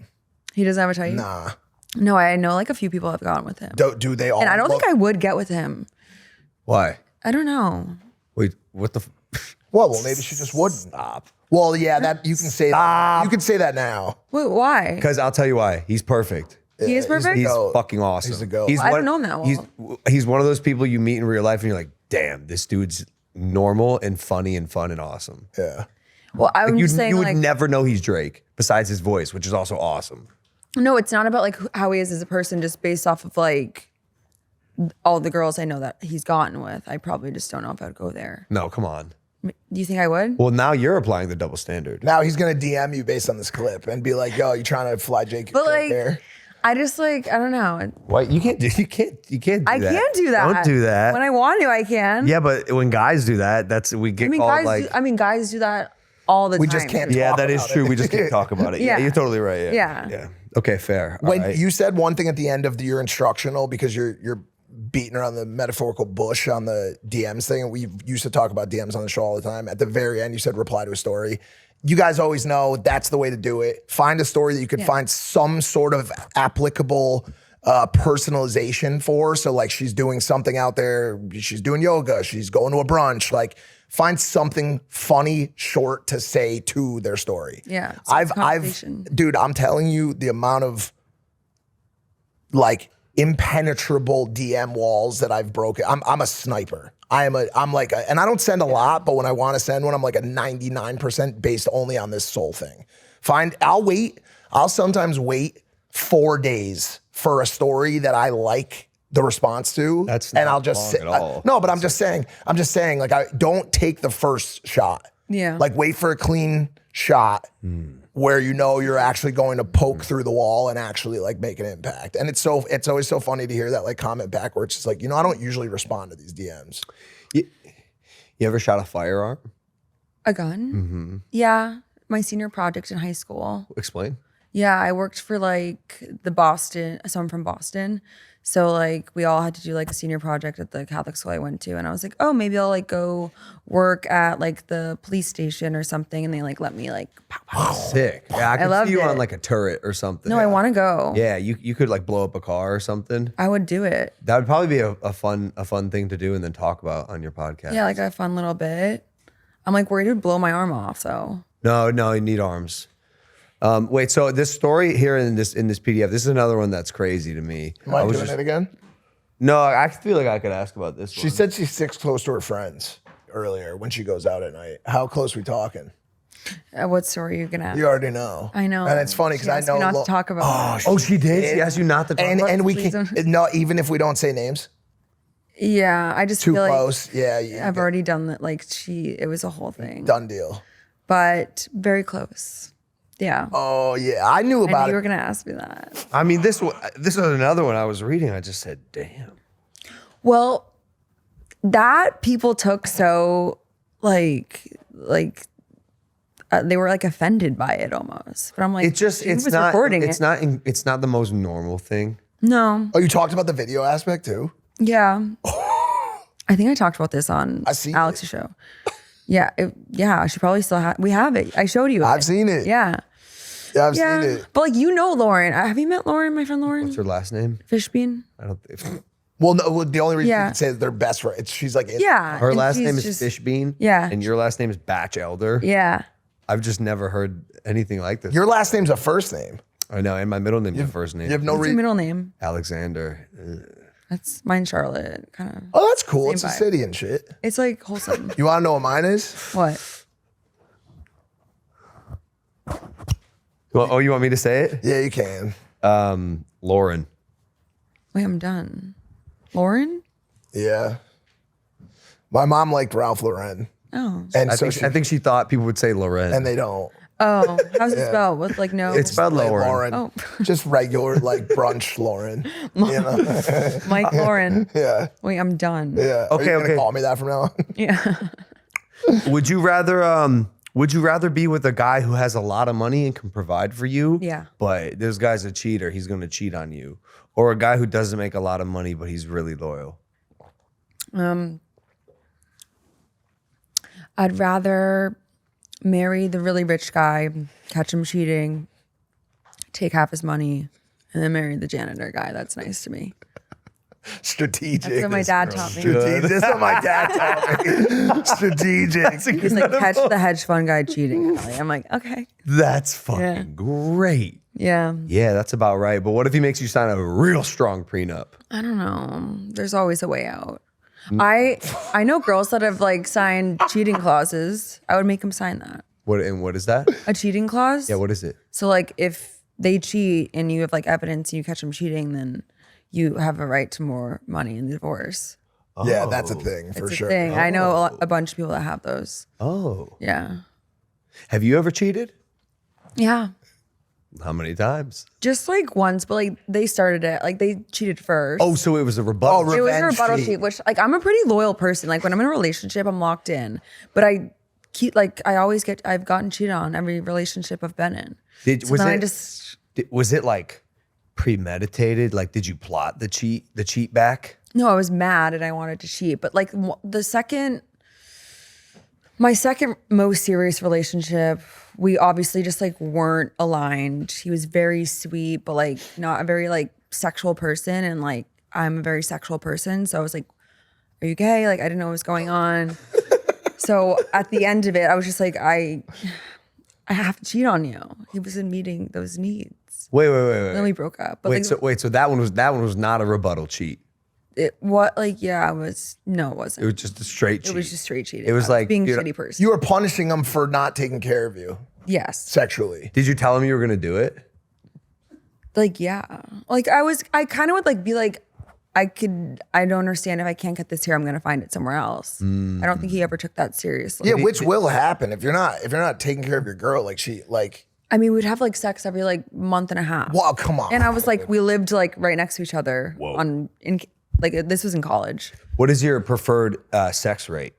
He doesn't have a type? Nah. No, I know like a few people have gotten with him. Do they all And I don't look- think I would get with him. Why? I don't know. Wait, what the? Well, maybe she just wouldn't. Stop. Well, yeah, that you can say that. You can say that now. Wait, why? Because I'll tell you why. He's perfect. He is perfect? He's goat. fucking awesome. He's a goat. I don't know him that well. He's one of those people you meet in real life and you're like, damn, this dude's normal and funny and fun and awesome. Yeah. Well, I'm just saying You would like, never know he's Drake besides his voice, which is also awesome. no, it's not about like how he is as a person, just based off of like all the girls I know that he's gotten with. I probably just don't know if I'd go there. No, come on. Do you think I would? Well, now you're applying the double standard. Now he's gonna DM you based on this clip and be like, "Yo, you trying to fly Jake But like, there?" I just like, I don't know. Why you can't do that. I can't do that. Don't do that. When I want to, I can. Yeah, but when guys do that, we get called guys do that all the time. We just can't Yeah, talk that is about true. it. We just can't talk about it. Yeah, Yeah. you're totally right. Yeah. Yeah. Okay, fair. All When right. you said one thing at the end of your instructional because you're beating around the metaphorical bush on the DMs thing, and we used to talk about DMs on the show all the time. At the very end, you said reply to a story. You guys always know that's the way to do it. Find a story that you could find some sort of applicable personalization for. So like she's doing something out there, she's doing yoga, she's going to a brunch, like find something funny, short to say to their story. Yeah, it's conversation. Dude, I'm telling you the amount of like impenetrable DM walls that I've broken. I'm a sniper. I'm like and I don't send a lot, but when I want to send one, I'm like a 99% based only on this soul thing. I'll sometimes wait 4 days for a story that I like the response to. That's and not I'll just long at all. no, but I'm just saying like I don't take the first shot. Yeah. Like wait for a clean shot where you know you're actually going to poke through the wall and actually like make an impact. And it's always so funny to hear that like comment back where it's just like, I don't usually respond to these DMs. You ever shot a firearm? A gun? Mm-hmm. Yeah, my senior project in high school. Explain. Yeah, I worked for like someone from Boston. So like we all had to do like a senior project at the Catholic school I went to, and I was like, oh, maybe I'll like go work at like the police station or something, and they like let me like pow, pow. Sick. Yeah, I could loved see you it. on like a turret or something. No, I want to go. Yeah, you could like blow up a car or something. I would do it. That would probably be a fun thing to do and then talk about on your podcast. Yeah, like a fun little bit. I'm like worried it would blow my arm off though. No, you need arms. Wait, so this story here in this PDF, this is another one that's crazy to me. Am I doing it again? No, I feel like I could ask about this one. She said she sticks close to her friends earlier when she goes out at night. How close we talking? What story are you gonna ask? You already know. I know. And it's funny She because I asked me know. not to talk about it. Oh, she did? She asked you not to talk about And we Please can don't. no, even if we don't say names, Yeah, I just too feel close. Yeah, I've already done that. Like it was a whole thing. done deal. But very close. Yeah. Oh yeah, I knew I about knew you were it. gonna ask me that. I mean, this is another one I was reading. I just said, damn. Well, that people took so like they were like offended by it almost. But I'm like, It's she was recording it's not the most normal thing. No. Oh, you talked about the video aspect too. Yeah. I think I talked about this on I seen Alex's show. Yeah. Yeah. She probably still we have it. I showed you it. I've seen it. Yeah. Yeah, I've Yeah. seen it. But like, you know, Lauren. Have you met Lauren, my friend Lauren? What's her last name? Fishbean? I don't think. Well, no, the only reason you Yeah. can say that they're best friends, she's like, Yeah. Her and last she's name is just- Fishbean. Yeah. And your last name is Batchelder. Yeah. I've just never heard anything like this. Your last name's a first name. I know, and my middle name's the first name. You have no What's your reason. middle name? Alexander. That's mine, Charlotte. Kind of. Oh, that's cool. It's a vibe. city and shit. It's like wholesome. You want to know what mine is? What? Well, oh, you want me to say it? Yeah, you can. Lauren. Wait, I'm done. Lauren? Yeah. My mom liked Ralph Lauren, Oh. and I so think she thought people would say Loren. and they don't. Oh. How's it spelled? With like no. It's spelled Like Lauren. Oh. Just regular like brunch Lauren. You know? Mike Lauren. Yeah, Wait, I'm done. yeah. Okay, Are you gonna okay. call me that from now on? Yeah. Would you rather be with a guy who has a lot of money and can provide for you? Yeah. But this guy's a cheater. He's going to cheat on you. Or a guy who doesn't make a lot of money, but he's really loyal. I'd rather marry the really rich guy, catch him cheating, take half his money, and then marry the janitor guy. That's nice to me. Strategic. That's what my dad taught me. Strategic. This is what my dad taught me. Strategic. He's like, catch the hedge fund guy cheating. I'm like, okay. That's fucking Yeah. great. Yeah. Yeah, that's about right. But what if he makes you sign a real strong prenup? I don't know. There's always a way out. I know girls that have like signed cheating clauses. I would make them sign that. What is that? A cheating clause? Yeah, what is it? So like if they cheat and you have like evidence and you catch them cheating, then you have a right to more money in the divorce. Yeah, that's a thing for It's sure. a thing. I know a bunch of people that have those. Oh. Yeah. Have you ever cheated? Yeah. How many times? Just like once, but like they started it. Like they cheated first. Oh, so it was a rebuttal. Oh, It was a revenge rebuttal cheat. cheat, which like I'm a pretty loyal person. Like when I'm in a relationship, I'm locked in. But I keep like I've gotten cheated on every relationship I've been in. So then I just Was it like premeditated? Like, did you plot the cheat back? no, I was mad and I wanted to cheat. But like my second most serious relationship, we obviously just like weren't aligned. He was very sweet, but like not a very like sexual person. And like I'm a very sexual person. So I was like, are you gay? Like I didn't know what was going on. So at the end of it, I was just like, I have to cheat on you. He wasn't meeting those needs. Wait. Then we broke up. But like, So that one was not a rebuttal cheat. it wasn't. It was just a straight cheat. It was just straight cheating. It was I like, being a dude, shitty person. You were punishing him for not taking care of you Yes. sexually. Did you tell him you were gonna do it? Like, yeah. Like I kind of would like be like, I don't understand if I can't get this here, I'm gonna find it somewhere else. I don't think he ever took that seriously. Yeah, which will happen if you're not taking care of your girl. I mean, we'd have like sex every like month and a half. Wow, come on. And I was like, we lived like right next to each other like this was in college. What is your preferred sex rate?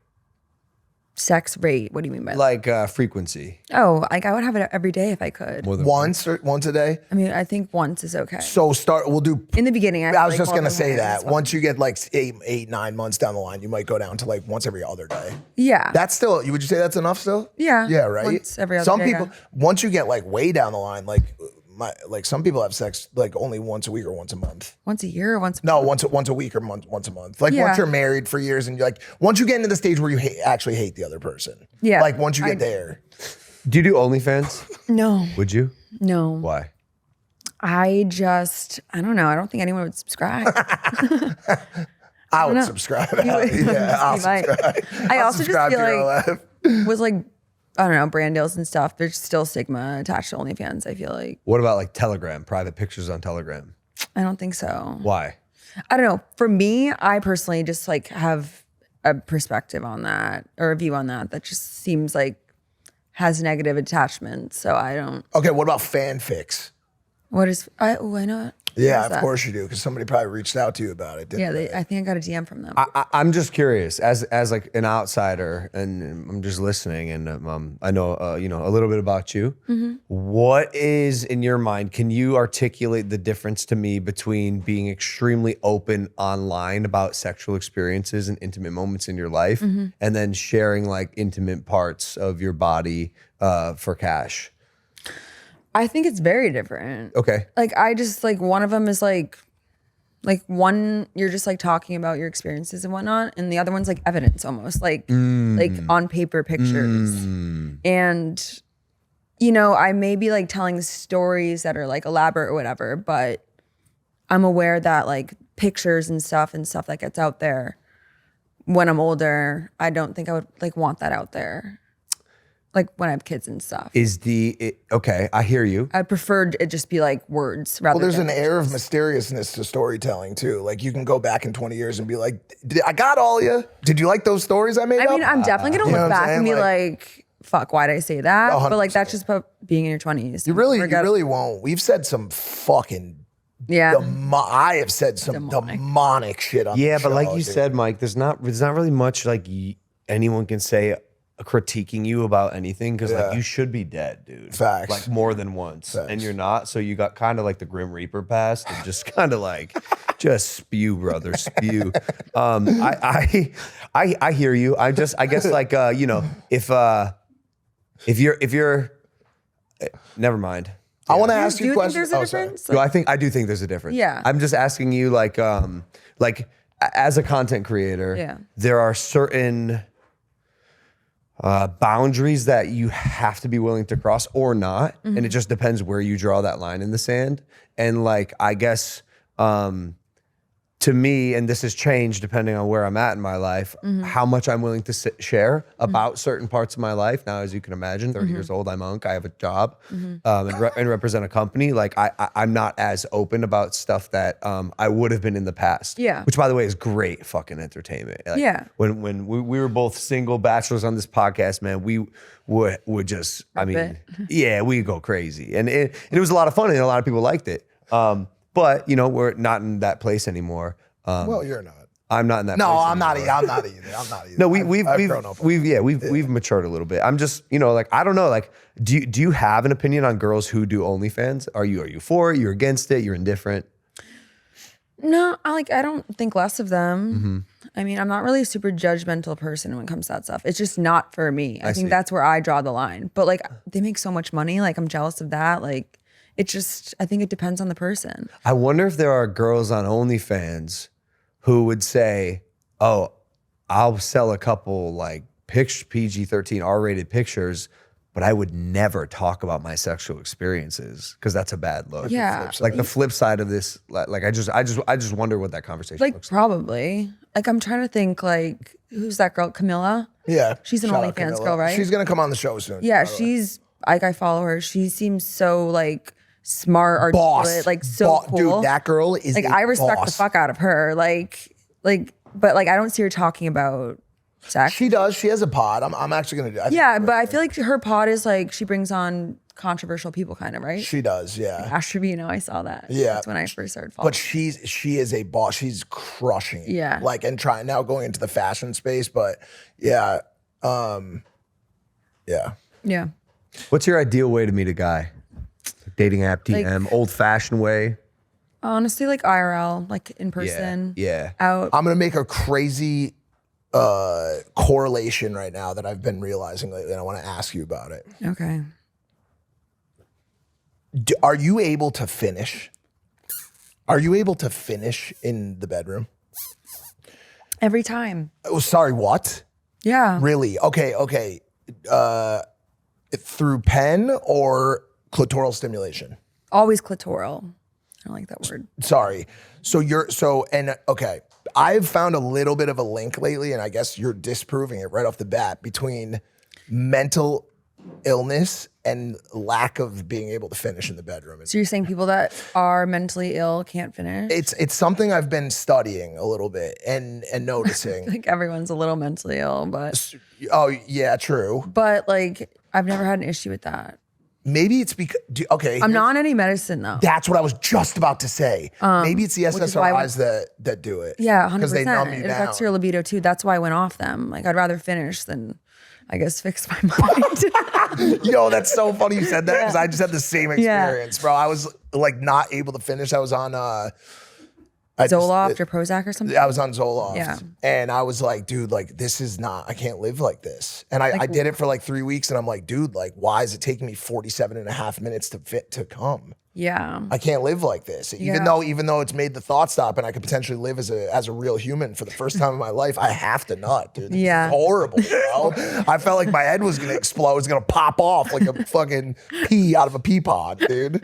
Sex rate. What do you mean by that? Like frequency. Oh, like I would have it every day if I could. More than Once a day. I mean, I think once is okay. So we'll do. In the beginning, I was just gonna say that once you get like 9 months down the line, you might go down to like once every other day. Yeah. That's still. Would you say that's enough still? Yeah. Yeah. Right. Once every other Some day, people, once you get like way down the line, like some people have sex like only once a week or once a month. once a year or once a No, once a week or once a month. Like Yeah. once you're married for years and you're like once you get into the stage where you actually hate the other person. Yeah. Like once you get there. Do you do OnlyFans? No. Would you? No. Why? I don't know. I don't think anyone would subscribe. I would know. subscribe. You I'll might. subscribe. I I'll also just subscribe feel to your like life. with like, I don't know, brand deals and stuff, there's still stigma attached to OnlyFans, I feel like. What about like Telegram, private pictures on Telegram? I don't think so. Why? I don't know. For me, I personally just like have a perspective on that or a view on that just seems like has negative attachment. So I don't. Okay, what about fanfics? What is? I know it. Yeah, What is of that? course you do, because somebody probably reached out to you about it. Didn't Yeah, they? I think I got a DM from them. I'm just curious, as like an outsider, and I'm just listening, and I know a little bit about you. Mm-hmm. What is in your mind? Can you articulate the difference to me between being extremely open online about sexual experiences and intimate moments in your life, Mm-hmm. and then sharing like intimate parts of your body for cash? I think it's very different. Okay. Like I just like one of them is like one you're just like talking about your experiences and whatnot, and the other one's like evidence almost like on paper pictures. And I may be like telling stories that are like elaborate or whatever, but I'm aware that like pictures and stuff that gets out there when I'm older, I don't think I would like want that out there. Like when I have kids and stuff. Okay, I hear you. I'd prefer it just be like words rather Well, there's than an air of mysteriousness to storytelling too. Like you can go back in 20 years and be like, I got all of you. Did you like those stories I made I up? mean, I'm definitely gonna You know look what I'm back and be saying? like, fuck, why did I say that? But like 100%. that's just about being in your 20s. You really won't. We've said some fucking yeah. I have said some demonic shit on Yeah, the but show, like you dude. said, Mike, there's not really much like anyone can say critiquing you about anything because like you should be dead, dude. Facts. Like more than once, and you're not. So you got kind of like the Grim Reaper past, and just kind of like just spew, brother, spew. I hear you. I guess like if you're never mind. I want to ask Do you you a think question. there's a Oh, sorry. difference? No, I do think there's a difference. Yeah. I'm just asking you like as a content creator, Yeah. there are certain boundaries that you have to be willing to cross or not. And it just depends where you draw that line in the sand. And like, I guess, to me, and this has changed depending on where I'm at in my life, how much I'm willing to share about certain parts of my life. Now, as you can imagine, 30 years old, I'm Unc, I have a job and represent a company. Like I'm not as open about stuff that I would have been in the past. Yeah. Which by the way is great fucking entertainment. Like, Yeah. When we were both single bachelors on this podcast, man, we would just, I mean, yeah, we go crazy. And it was a lot of fun and a lot of people liked it. But we're not in that place anymore. Well, you're not. I'm not in that. No, place I'm not. anymore. I'm not either. I'm not either. No, I've grown up. we've matured a little bit. I'm just like I don't know. Like, do you have an opinion on girls who do OnlyFans? Are you for it? You're against it? You're indifferent? No, I don't think less of them. I mean, I'm not really a super judgmental person when it comes to that stuff. It's just not for me. I think see. that's where I draw the line. But like they make so much money. Like I'm jealous of that. Like it just, I think it depends on the person. I wonder if there are girls on OnlyFans who would say, "Oh, I'll sell a couple like PG-13 R-rated pictures, but I would never talk about my sexual experiences because that's a bad look." Yeah. Like the flip side of this, like I just wonder what that conversation Like looks like. probably. Like I'm trying to think like, who's that girl? Camilla? Yeah. She's an Shout out OnlyFans Camilla. girl, right? She's going to come on the show soon. Yeah, by the way. she's like I follow her. She seems so like smart, boss. articulate, like so cool. Dude, that girl is like a I respect the boss. fuck out of her. But like I don't see her talking about sex. She does. She has a pod. I'm actually going to do it. Yeah, but I feel like her pod is like she brings on controversial people, kind of, right? She does, yeah. Ash Trevino, I saw that. Yeah. That's when I first started following. But she is a boss. She's crushing it. Yeah. Like, and trying now going into the fashion space. But yeah, Yeah. Yeah. What's your ideal way to meet a guy? Dating app, DM, old fashioned way? Honestly, like IRL, like in person. Yeah. Out. I'm gonna make a crazy correlation right now that I've been realizing lately, and I want to ask you about it. Okay. Are you able to finish? Are you able to finish in the bedroom? Every time. Oh, sorry, what? Yeah. Really? Okay. Through pen or clitoral stimulation? Always clitoral. I don't like that word. Sorry. Okay. I've found a little bit of a link lately, and I guess you're disproving it right off the bat, between mental illness and lack of being able to finish in the bedroom. So you're saying people that are mentally ill can't finish? It's something I've been studying a little bit and noticing. Like everyone's a little mentally ill, but Oh yeah, true. like I've never had an issue with that. Maybe it's because I'm not on any medicine though. That's what I was just about to say. Maybe it's the is why SSRIs that do it. Yeah, 100%. Because they numb you It affects down. your libido too. That's why I went off them. Like I'd rather finish than, I guess, fix my mind. Yo, that's so funny you said that because I just had the same Yeah. experience, bro. I was like not able to finish. I was on Zoloft or Prozac or something. I was on Zoloft. Yeah. And I was like, dude, like this is not, I can't live like this. And I did it for like 3 weeks and I'm like, dude, like why is it taking me 47 and a half minutes to come? Yeah. I can't live like this. Even though it's made the thought stop and I could potentially live as a real human for the first time in my life, I have to nut, dude. Yeah. It's horrible, bro. I felt like my head was gonna explode. It was gonna pop off like a fucking pea out of a pea pod, dude.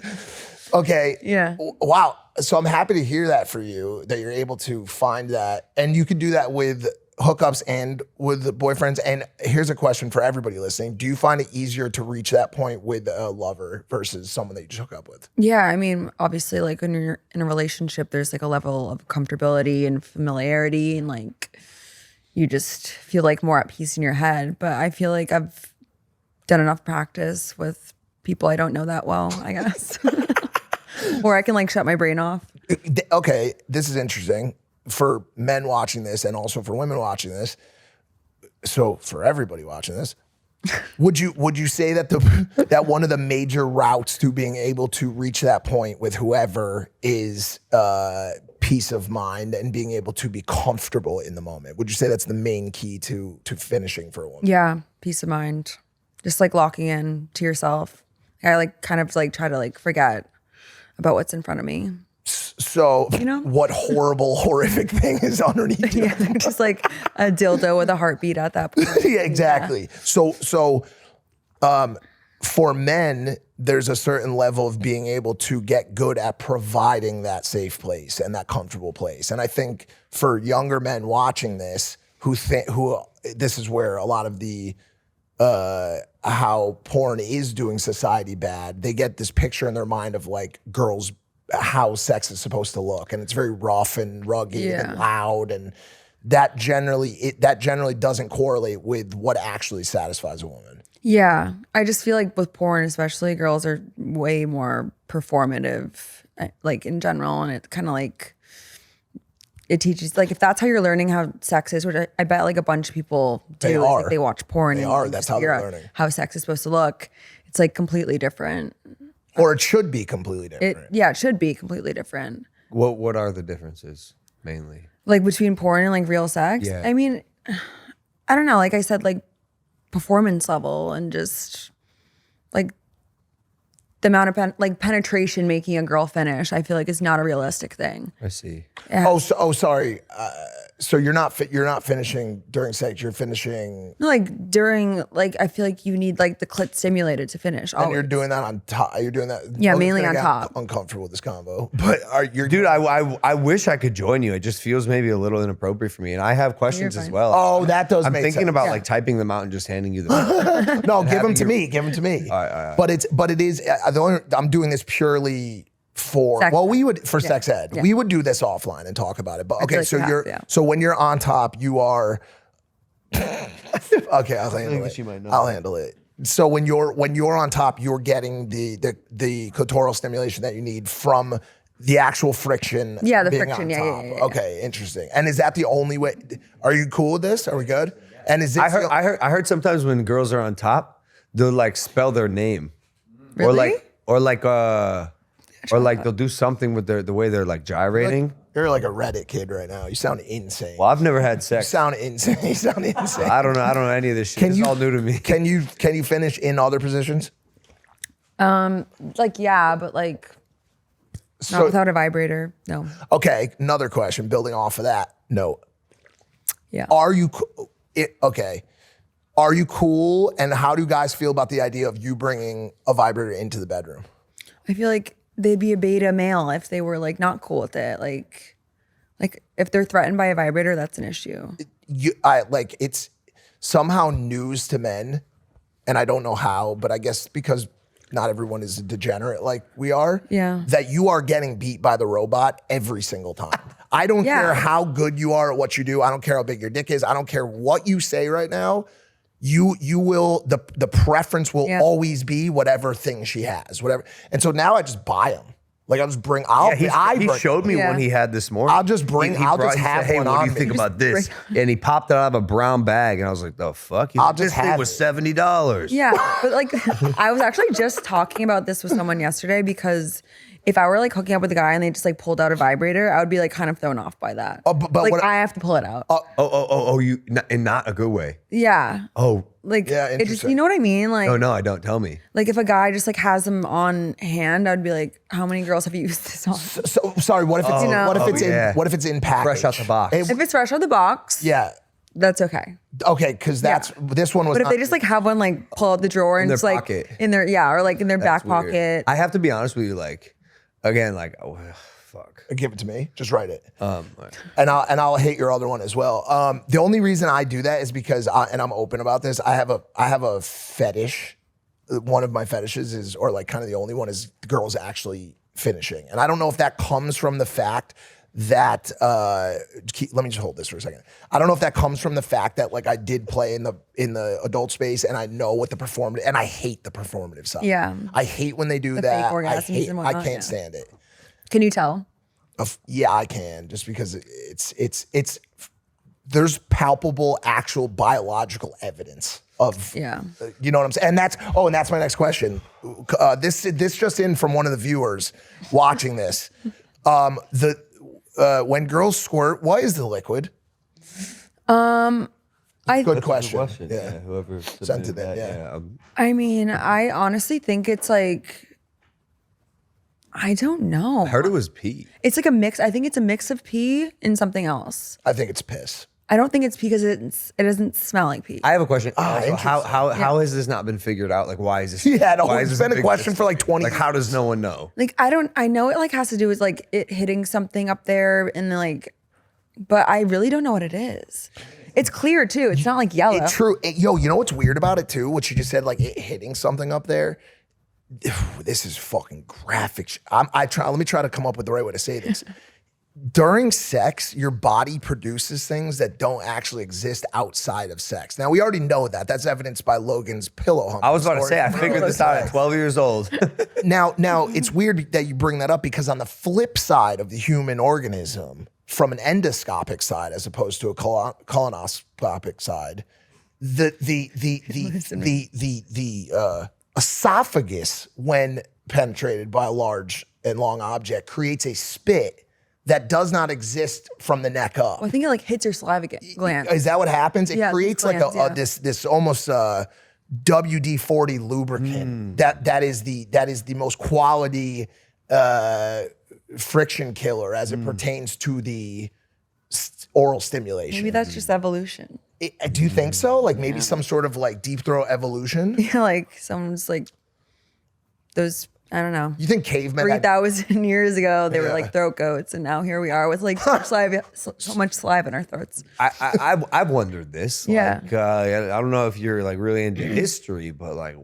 Okay. Yeah. Wow. So I'm happy to hear that for you, that you're able to find that. And you can do that with hookups and with boyfriends. And here's a question for everybody listening. Do you find it easier to reach that point with a lover versus someone that you just hook up with? Yeah, I mean, obviously, like when you're in a relationship, there's like a level of comfortability and familiarity, and like you just feel like more at peace in your head. But I feel like I've done enough practice with people I don't know that well, I guess. Or I can like shut my brain off. Okay, this is interesting for men watching this and also for women watching this. So for everybody watching this, would you say that that one of the major routes to being able to reach that point with whoever is peace of mind and being able to be comfortable in the moment? Would you say that's the main key to finishing for a woman? Yeah, peace of mind. Just like locking in to yourself. I like kind of like try to like forget about what's in front of me. So what horrible, horrific thing is underneath you? Yeah, just like a dildo with a heartbeat at that point. Yeah, exactly. Yeah. So for men, there's a certain level of being able to get good at providing that safe place and that comfortable place. And I think for younger men watching this, who this is where a lot of the how porn is doing society bad, they get this picture in their mind of like girls, how sex is supposed to look, and it's very rough and rugged and loud, and that generally doesn't correlate with what actually satisfies a woman. Yeah, I just feel like with porn especially, girls are way more performative, like in general, and it kind of like it teaches, like if that's how you're learning how sex is, which I bet like a bunch of people do, They is, are. like, they watch porn. They and are. just That's how figure they're out learning. how sex is supposed to look. It's like completely different. Or it should be completely different. It should be completely different. What are the differences mainly? Like between porn and like real sex. Yeah. I mean, I don't know. Like I said, like performance level and just like the amount of penetration making a girl finish, I feel like is not a realistic thing. I see. Sorry. So you're not finishing during sex. You're finishing. No, like during, like I feel like you need like the clit stimulated to finish. And you're doing that on top. You're doing that. Yeah, Logan's mainly gonna on get top. Uncomfortable with this combo, but Dude, I wish I could join you. It just feels maybe a little inappropriate for me, and I have questions as fine. well. Oh, that does. I'm make thinking sense. about like typing them out and just handing you them. No, give them to me. Give them to me. All right. But it is. I'm doing this purely for Sex ed. sex ed. Yeah. We would do this offline and talk about it. But okay, like so you have you're to, yeah. so when you're on top, you are. Okay, I'll handle it. she might know. I'll handle it. So when you're on top, you're getting the clitoral stimulation that you need from the actual friction. Yeah, the being friction. on Yeah, top. yeah. Okay, interesting. And is that the only way? Are you cool with this? Are we good? And is it? I heard sometimes when girls are on top, they'll like spell their name, Really? or like they'll do something with the way they're like gyrating. You're like a Reddit kid right now. You sound insane. Well, I've never had You sex. sound insane. You sound insane. I don't know any of this shit. It's all new to me. Can you finish in other positions? Like, yeah, but like not without a vibrator. No. Okay, another question. Building off of that note, Yeah. are you cool? And how do guys feel about the idea of you bringing a vibrator into the bedroom? I feel like they'd be a beta male if they were like not cool with it. Like if they're threatened by a vibrator, that's an issue. It's somehow news to men, and I don't know how, but I guess because not everyone is a degenerate like we are. Yeah. That you are getting beat by the robot every single time. I don't care how good you are at what you do. I don't care how big your dick is. I don't care what you say right now. You will, the preference will always be whatever thing she has, whatever. And so now I just buy them. Like I'll just bring, He showed me one he had this morning. I'll just bring, He I'll brought- just he have said, hey, one what on do you me. think about this? And he popped it out of a brown bag, and I was like, the fuck? He's I'll like, just this thing have was it. $70. Yeah. But like I was actually just talking about this with someone yesterday because if I were like hooking up with a guy and they just like pulled out a vibrator, I would be like kind of thrown off by that. Oh, but like what- I have to pull it out. You in not a good way. Yeah. Oh, Like Yeah, it just, interesting. you know what I mean? Like, no, I don't. Tell me. like if a guy just like has them on hand, I'd be like, how many girls have you used this on? So sorry, what if it's what if it's in package? Fresh out the box. If it's fresh out the box, Yeah. that's okay. Okay, because this one was. But if not- they just like have one like pull out the drawer and their it's like pocket. in their or like in their back Weird. pocket. I have to be honest with you. Like, again, like, oh, fuck. give it to me, just write it, Right. and I'll hit your other one as well. The only reason I do that is because, and I'm open about this. I have a fetish. One of my fetishes is, or like kind of the only one, is girls actually finishing, and I don't know if that comes from the fact that let me just hold this for a second. I don't know if that comes from the fact that like I did play in the adult space and I know what the performative, and I hate the performative side. Yeah. I hate when they do The that. fake orgasms and I whatnot, can't yeah. stand it. Can you tell? Yeah, I can, just because it's there's palpable, actual biological evidence of, Yeah. you know what I'm saying? And that's my next question. This just in from one of the viewers watching this. When girls squirt, what is the liquid? Good question. Yeah. Whoever Sent it in, that, yeah. I mean, I honestly think it's like, I don't know. I heard it was pee. It's like a mix. I think it's a mix of pee and something else. I think it's piss. I don't think it's pee because it doesn't smell like pee. I have a question. Also, interesting. how has this not been figured out? Like, why is this? Yeah, no, why it's is this been a big question mystery? for like 20 Like, how does no one know? Like I know it like has to do with like it hitting something up there and then like, but I really don't know what it is. It's clear too. It's not like yellow. It's true. Yo, you know what's weird about it too? What you just said, like it hitting something up there. This is fucking graphic. Let me try to come up with the right way to say this. During sex, your body produces things that don't actually exist outside of sex. Now, we already know that. That's evidenced by Logan's pillow humping. I was about to story. say, I figured this out at 12 years old. Now, it's weird that you bring that up because on the flip side of the human organism, from an endoscopic side as opposed to a colonoscopic side, the esophagus, when penetrated by a large and long object, creates a spit that does not exist from the neck up. Well, I think it like hits your saliva gland. Is that what happens? It Yeah, creates these like glands, yeah. this almost WD-40 lubricant that is the most quality friction killer as it pertains to the oral stimulation. Maybe that's just evolution. Do you think so? Like maybe some sort of like deep throat evolution? Yeah, like someone's like those. I don't know. You think cavemen had 3,000 years ago, they were like throat goats, and now here we are with like so much saliva in our throats. I've wondered this. Yeah. Like, I don't know if you're like really into history, but like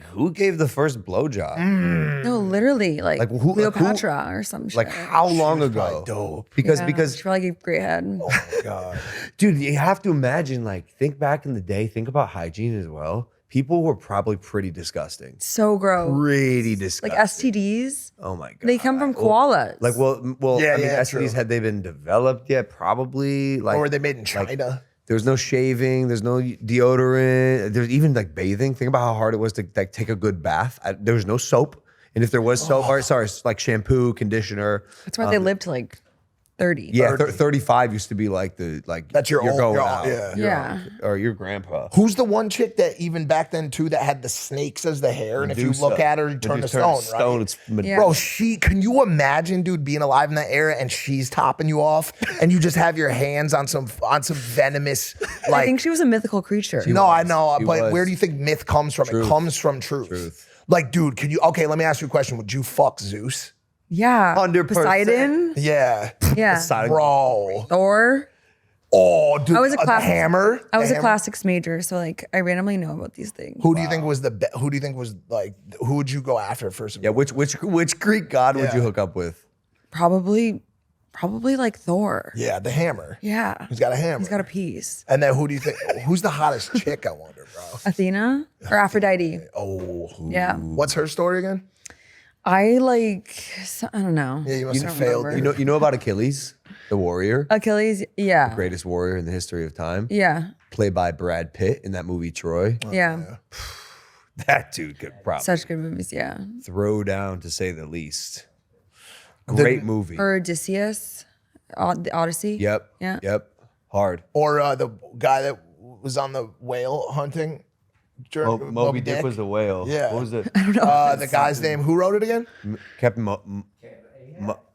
who gave the first blowjob? No, literally, like Cleopatra or some shit. Like how long ago? dope. Because she probably gave great head. God. dude, you have to imagine, like, think back in the day, think about hygiene as well. People were probably pretty disgusting. So gross. Pretty Like disgusting. STDs, Oh my god. they come from koalas. Like, well, Yeah, I mean, yeah, STDs, true. had they been developed yet? Probably. Like, Or were they made in China? There's no shaving. There's no deodorant. There's even like bathing. Think about how hard it was to like take a good bath. There was no soap. And if there was soap, or sorry, like shampoo, conditioner. That's why they lived to like 30. Yeah, 35 used to be like That's your you're old- going your- out. yeah. Yeah. Or your grandpa. Who's the one chick that even back then too that had the snakes as the hair, and if you Medusa. look at her, you turn to stone, right? Yeah. Bro, can you imagine, dude, being alive in that era and she's topping you off, and you just have your hands on some venomous like. I think she was a mythical creature. No, I know, She but was. where do you think myth comes from? It comes from truth. Like, dude, okay, let me ask you a question. Would you fuck Zeus? Yeah. 100%. Poseidon. Yeah. Yeah. Bro. Thor. Oh, dude. I was a the classics. hammer. I was The a hammer? classics major, so like I randomly know about these things. Who do you think was who do you think was like, who would you go after first? Yeah, which Greek god would you hook up with? Probably like Thor. Yeah, the hammer. Yeah. He's got a hammer. He's got a piece. And then who do you think, who's the hottest chick, I wonder, bro? Athena or Aphrodite. Oh, Yeah. What's her story again? I don't know. Yeah, you must have don't failed. remember. You know about Achilles, the warrior, Achilles. Yeah. greatest warrior in the history of time, Yeah. played by Brad Pitt in that movie Troy. Yeah. That dude could probably Such good movies. Yeah. throw down, to say the least. Great movie. Or Odysseus, the Odyssey. Yep. Yeah. Yep. Hard. Or the guy that was on the whale hunting. Moby Dick was the whale. Yeah. What was it? The guy's name. Who wrote it again? Captain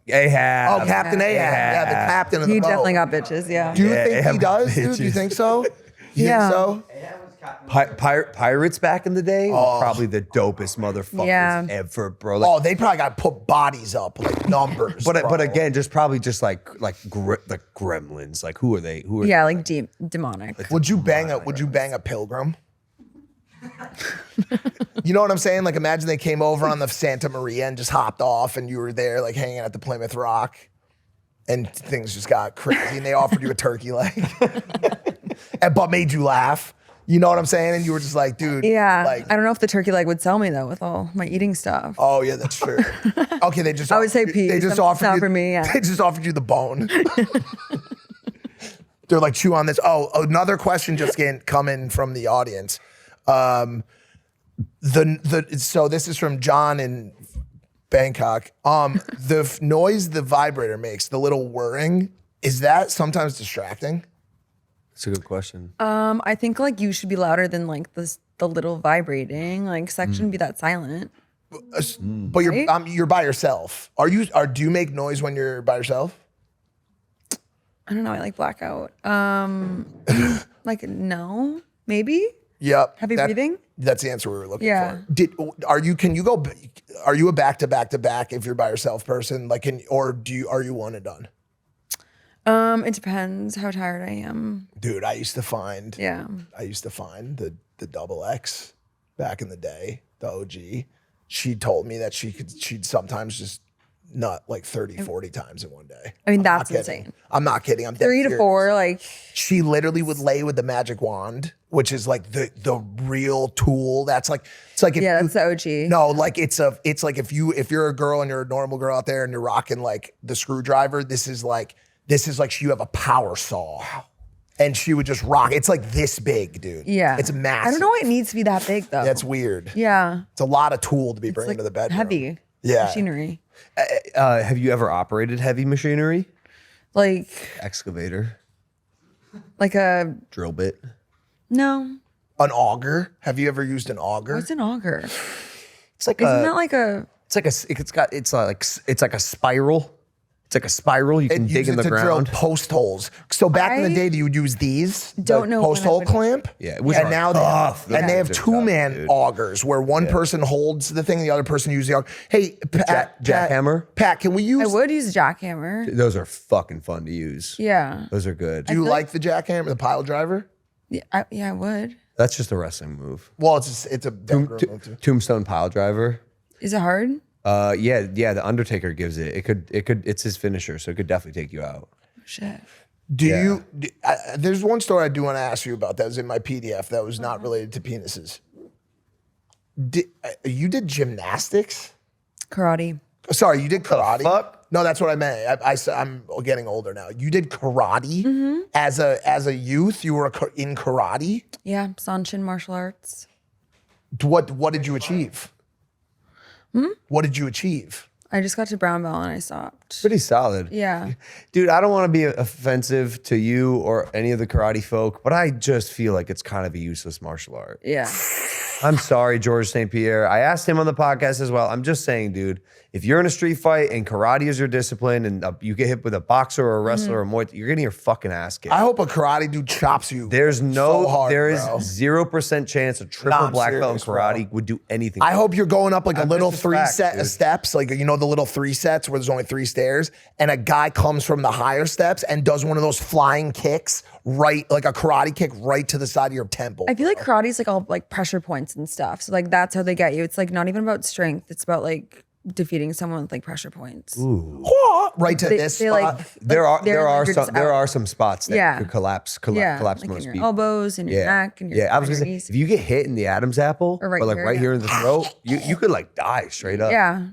Ahab. Oh, Captain Ahab. Yeah, the captain of the He boat. definitely got bitches. Yeah. Do you Yeah, think he Ahab does, dude? bitches. Do you think so? You Yeah. think so? Pirates back in the day were probably the dopest motherfuckers Yeah. ever, bro. Like, Oh, they probably got put bodies up, like numbers. but bro. again, just probably just like gremlins. Like who are they? Who are Yeah, like demonic. Would you bang a pilgrim? You know what I'm saying? Like, imagine they came over on the Santa Maria and just hopped off, and you were there, like hanging at the Plymouth Rock, and things just got crazy, and they offered you a turkey leg, but made you laugh. You know what I'm saying? And you were just like, dude, Yeah. like, I don't know if the turkey leg would sell me though with all my eating stuff. oh yeah, that's true. Okay, they just I would say offered you- They peas. just That's offered not you, for me, yeah. They just offered you the bone. They're like, chew on this. Oh, another question just come in from the audience. So this is from John in Bangkok. The noise the vibrator makes, the little whirring, is that sometimes distracting? That's a good question. I think like you should be louder than like the little vibrating. Like sex shouldn't be that silent. But you're by yourself. Do you make noise when you're by yourself? I don't know. I like blackout. Like no, maybe. Yep. Heavy breathing? That's the answer we were looking Yeah. for. Are you a back to back to back if you're by yourself person? Like, are you one and done? It depends how tired I am. Dude, I used to find Yeah. the double X back in the day, the OG. She told me that she'd sometimes just nut like 30, 40 times in one day. I mean, I'm that's not kidding. insane. I'm not kidding. I'm dead 3 to serious. 4, like She literally would lay with the magic wand, which is like the real tool. It's like if yeah, you- that's the OG. No, like it's like if you're a girl and you're a normal girl out there and you're rocking like the screwdriver, this is like you have a power saw. And she would just rock. It's like this big, dude. Yeah. It's massive. I don't know why it needs to be that big though. That's weird. Yeah. It's a lot of tool to be bringing Like to the bedroom. heavy. Yeah. Machinery. Have you ever operated heavy machinery? Like Excavator, a drill bit. no. An auger. Have you ever used an auger? What's an auger? It's like Isn't that like a it's like a spiral. It's like a spiral you can It dig in uses the to drill ground. post holes. So back in the I day, you would use these. don't the know post when I hole would- clamp. Yeah, which and are now tough. they have They're tough, 2-man dude. augers where one person holds the thing, the other person uses the auger. Hey, Pat, jackhammer? Pat, can we use? I would use a jackhammer. Those are fucking fun to use. Yeah. Those are good. Do you like the jackhammer, the pile driver? Yeah, I would. That's just a wrestling move. Well, it's a bedroom move too. Tombstone pile driver. Is it hard? Yeah. The Undertaker gives it. It could. It's his finisher, so it could definitely take you out. Shit. There's one story I do want to ask you about that was in my PDF that was not related to penises. You did gymnastics? Karate. Sorry, you did karate? fuck? No, that's what I meant. I'm getting older now. You did karate as a youth. You were in karate. Yeah, Sanshin martial arts. What did you achieve? What did you achieve? I just got to brown belt and I stopped. Pretty solid. Yeah. Dude, I don't want to be offensive to you or any of the karate folk, but I just feel like it's kind of a useless martial art. Yeah. I'm sorry, George St. Pierre. I asked him on the podcast as well. I'm just saying, dude, if you're in a street fight and karate is your discipline and you get hit with a boxer or a wrestler or more, you're getting your fucking ass kicked. I hope a karate dude chops you. There's so hard, there is bro. 0% chance a triple I'm black belt in serious, bro. karate would do anything. I hope you're going up like a little just a three fact, set of dude. steps, like you know the little 3 sets where there's only 3 stairs, and a guy comes from the higher steps and does one of those flying kicks right, like a karate kick right to the side of your temple. I feel like karate's like all like pressure points and stuff. So like that's how they get you. It's like not even about strength. It's about like defeating someone with like pressure points. Right to this they, spot. like, there they're are some spots that Yeah. could collapse Yeah, collapse like most in your people. elbows and your neck and your Yeah, I was and gonna your say, knees. if you get hit in the Adam's apple Or or, right like here, right yeah. here in the throat, you could like die straight up. Yeah.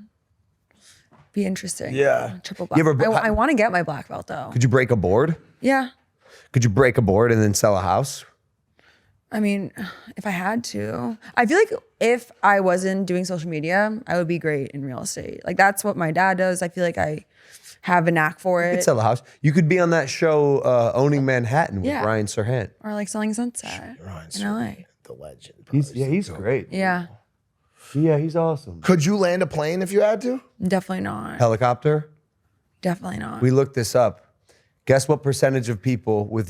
Be interesting. Yeah. Triple black. You ever- I want to get my black belt though. Could you break a board? Yeah. Could you break a board and then sell a house? I mean, if I had to, I feel like if I wasn't doing social media, I would be great in real estate. Like that's what my dad does. I feel like I have a knack for You could it. sell a house. You could be on that show Owning Manhattan with Yeah. Ryan Serhant. Or like selling Sunset in LA. The legend. He's great. Yeah. Yeah, he's awesome. Could you land a plane if you had to? Definitely not. Helicopter? Definitely not. We looked this up. Guess what percentage of people with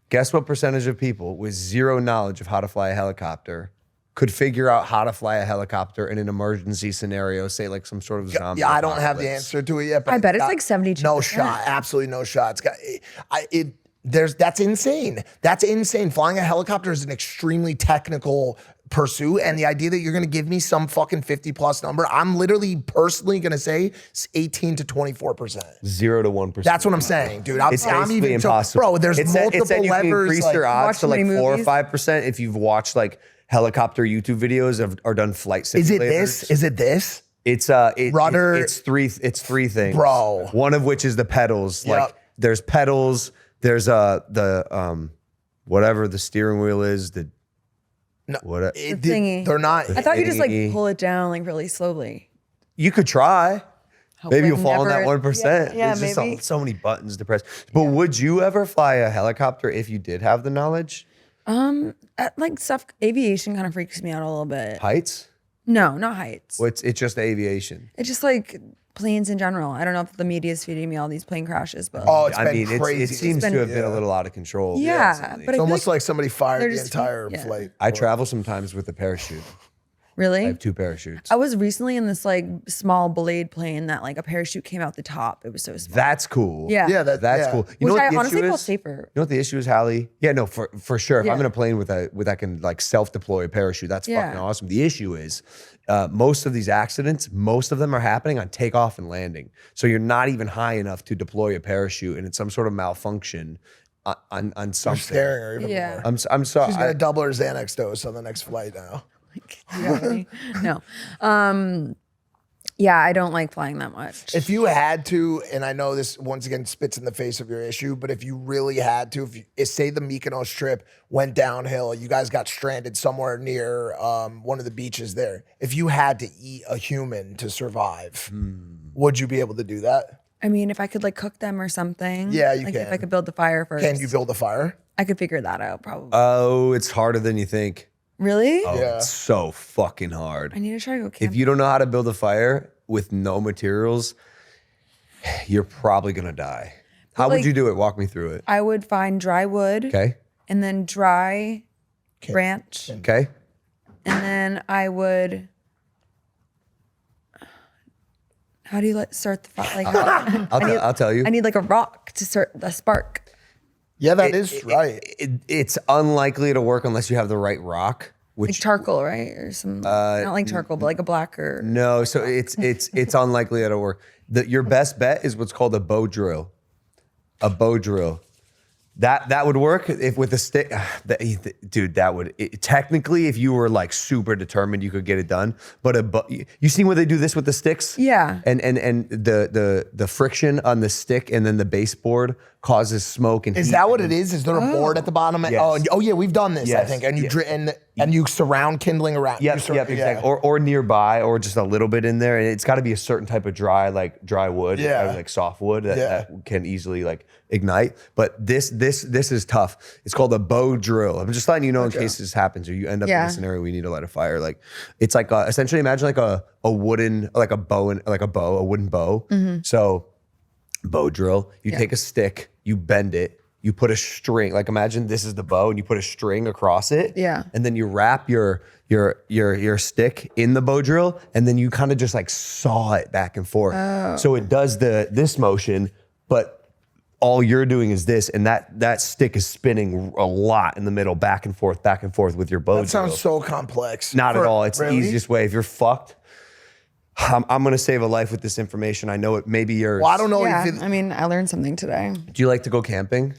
guess what percentage of people with zero knowledge of how to fly a helicopter could figure out how to fly a helicopter in an emergency scenario, say like some sort of zombie. Yeah, I don't have the apocalypse. answer to it yet. But I bet it's got like 72%. No shot. Absolutely no shot. It's got. That's insane. That's insane. Flying a helicopter is an extremely technical pursuit, and the idea that you're going to give me some fucking 50+ number, I'm literally personally going to say it's 18 to 24%. 0 to 1%. That's what I'm saying, dude. I'm It's basically even impossible. bro. There's It said multiple you can levers. increase Like, their odds Watch to like many 4 or movies. 5% if you've watched like helicopter YouTube videos or done flight simulators. is it this? Is it this? It's Rudder- It's three things, Bro. One of which is the pedals. Yep. Like there's pedals. There's the whatever the steering wheel is. The No, what? thingy. They're not. I thought you just like Thingy. pull it down like really slowly. You could try. Hope Maybe I you'll fall on that never- 1%. Yeah, There's just maybe. so many buttons to press. But would you ever fly a helicopter if you did have the knowledge? Like stuff, aviation kind of freaks me out a little bit. Heights? No, not heights. Well, it's just aviation. It's just like planes in general. I don't know if the media is feeding me all these plane crashes, but Oh, it's I been mean, crazy. it seems been- to have been a little out of control. yeah. recently. But I It's feel almost like somebody fired they're the just- entire yeah. flight. I travel sometimes with a parachute. really, I have 2 parachutes. I was recently in this like small blade plane that like a parachute came out the top. It was so small. That's cool. Yeah. Yeah, That's cool. You know Which what I the honestly issue feel is? safer. You know what the issue is, Hallie? Yeah, no, for sure. If I'm Yeah. in a plane with that can like self-deploy a parachute, that's Yeah. fucking awesome. The issue is most of these accidents, most of them are happening on takeoff and landing. So you're not even high enough to deploy a parachute, and it's some sort of malfunction on You're something. staring her even Yeah. more. I'm sorry. She's gonna double her Xanax dose on the next flight now. No. Yeah, I don't like flying that much. If you had to, and I know this once again spits in the face of your issue, but if you really had to, if say the Mykonos trip went downhill, you guys got stranded somewhere near one of the beaches there. If you had to eat a human to survive, would you be able to do that? I mean, if I could like cook them or something. Yeah, you like can. If I could build the fire first. Can you build a fire? I could figure that out probably. Oh, it's harder than you think. Really? Oh, Yeah. it's so fucking hard. I need to try to go camping. If you don't know how to build a fire with no materials, you're probably gonna die. How would like- you do it? Walk me through it. I would find dry wood Okay. and then dry branch. Okay. And then I would. How do you start the fire? Like, I'll tell you. I need like a rock to start the spark. Yeah, that is right. It's unlikely to work unless you have the right rock. Like Which charcoal, right? Or some, not like charcoal, but like a blacker. no, so it's unlikely that'll work. Your best bet is what's called a bow drill. A bow drill. That would work if with a stick, dude. That would technically, if you were like super determined, you could get it done. But you seen where they do this with the sticks? Yeah. And the friction on the stick and then the baseboard causes smoke and Is heat. that what it is? Is there a board at the bottom? Yes. Oh yeah, we've done this. I Yes. think, and you and you surround kindling around. Yep, you exactly. Or nearby, or just a little bit in there, and it's got to be a certain type of dry wood, like soft wood that can easily like ignite. But this is tough. It's called a bow drill. I'm just letting you know in case this happens or you end up in a scenario where you need to light a fire. Like it's like essentially imagine like a wooden a wooden bow. So bow drill. You take a stick, you bend it. You put a string, like imagine this is the bow and you put a string across it. Yeah. And then you wrap your stick in the bow drill and then you kind of just like saw it back and forth. Oh. So it does this motion, but all you're doing is this, and that stick is spinning a lot in the middle, back and forth with your bow drill. That sounds so complex. Not at all. It's really? the easiest way. If you're fucked, I'm gonna save a life with this information. I know it may be yours. Well, I don't know Yeah, if I mean, I learned something today. Do you like to go camping?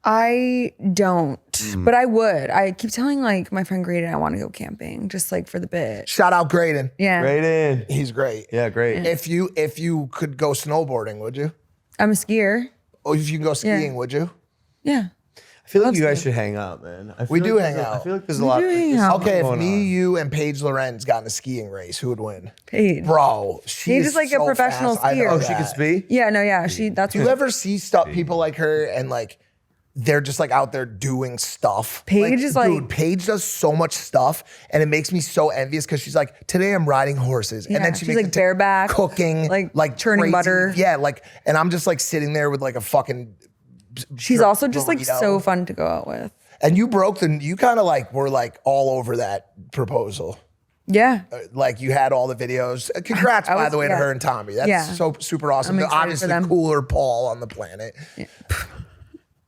I don't, but I would. I keep telling like my friend Graydon I want to go camping, just like for the bit. shout out Graydon. Yeah. Right in. He's great. Yeah, great. If you could go snowboarding, would you? I'm a skier. Or if you can go skiing, would you? Yeah. I feel like you guys should hang out, man. We do hang out. I feel like there's a lot. do hang there's out. something Okay, if going me, on. you, and Paige Lorenz got in a skiing race, who would win? Paige. Bro, she Paige is is like a so professional fast. I know skier. Oh, that. she can speak. Yeah, no, yeah. That's Do you ever see stuff people like her and like they're just like out there doing stuff? Paige is like- dude, Paige does so much stuff, and it makes me so envious because she's like, today I'm riding horses, and Yeah, then she she's makes like it to bareback, cooking, like churning crazy. butter. Yeah, like, and I'm just like sitting there with like a fucking. She's also just like burrito. so fun to go out with. And you you kind of like were like all over that proposal. Yeah. Like you had all the videos. Congrats, by the way, to yeah. her and Tommy. That's Yeah. so super awesome. I'm The excited for obviously them. cooler Paul on the planet.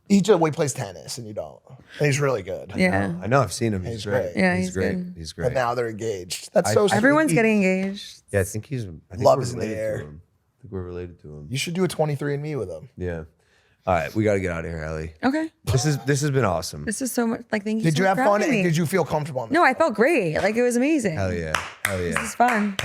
He plays tennis and you don't. And he's really good. Yeah. I know. I've seen him. He's He's great. great. Yeah, he's he's great. good. He's But great. now they're engaged. That's so sweet. Everyone's getting engaged. Yeah, I think he's. I think Love we're is in the related air. to him. I think we're related to him. You should do a 23andMe with him. Yeah. All right, we got to get out of here, Hallie. Okay. This has been awesome. This is so much like thank you. Did so you much have for fun? having me. Did you feel comfortable? No, I felt great. Like it was amazing. Hell yeah. Hell yeah. This is fun.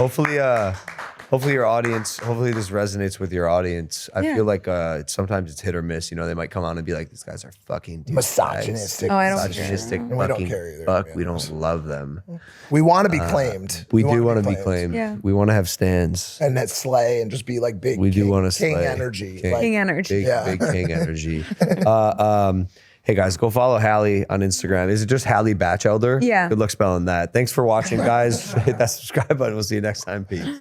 Hopefully your audience, hopefully this resonates with your audience. I Yeah. feel like sometimes it's hit or miss. You know, they might come on and be like, these guys are fucking Misogynistic. Oh, I don't misogynistic, And we don't fucking care either, fuck. to be We don't love them. We want to be claimed. We do want to be claimed. Yeah. We want to have stands. And that slay and just be like big. We do want to king slay. energy. King, Like, King energy. Big, Yeah. big king energy. Hey guys, go follow Hallie on Instagram. Is it just Hallie Batchelder? Yeah. Good luck spelling that. Thanks for watching, guys. Hit that subscribe button. We'll see you next time. Peace.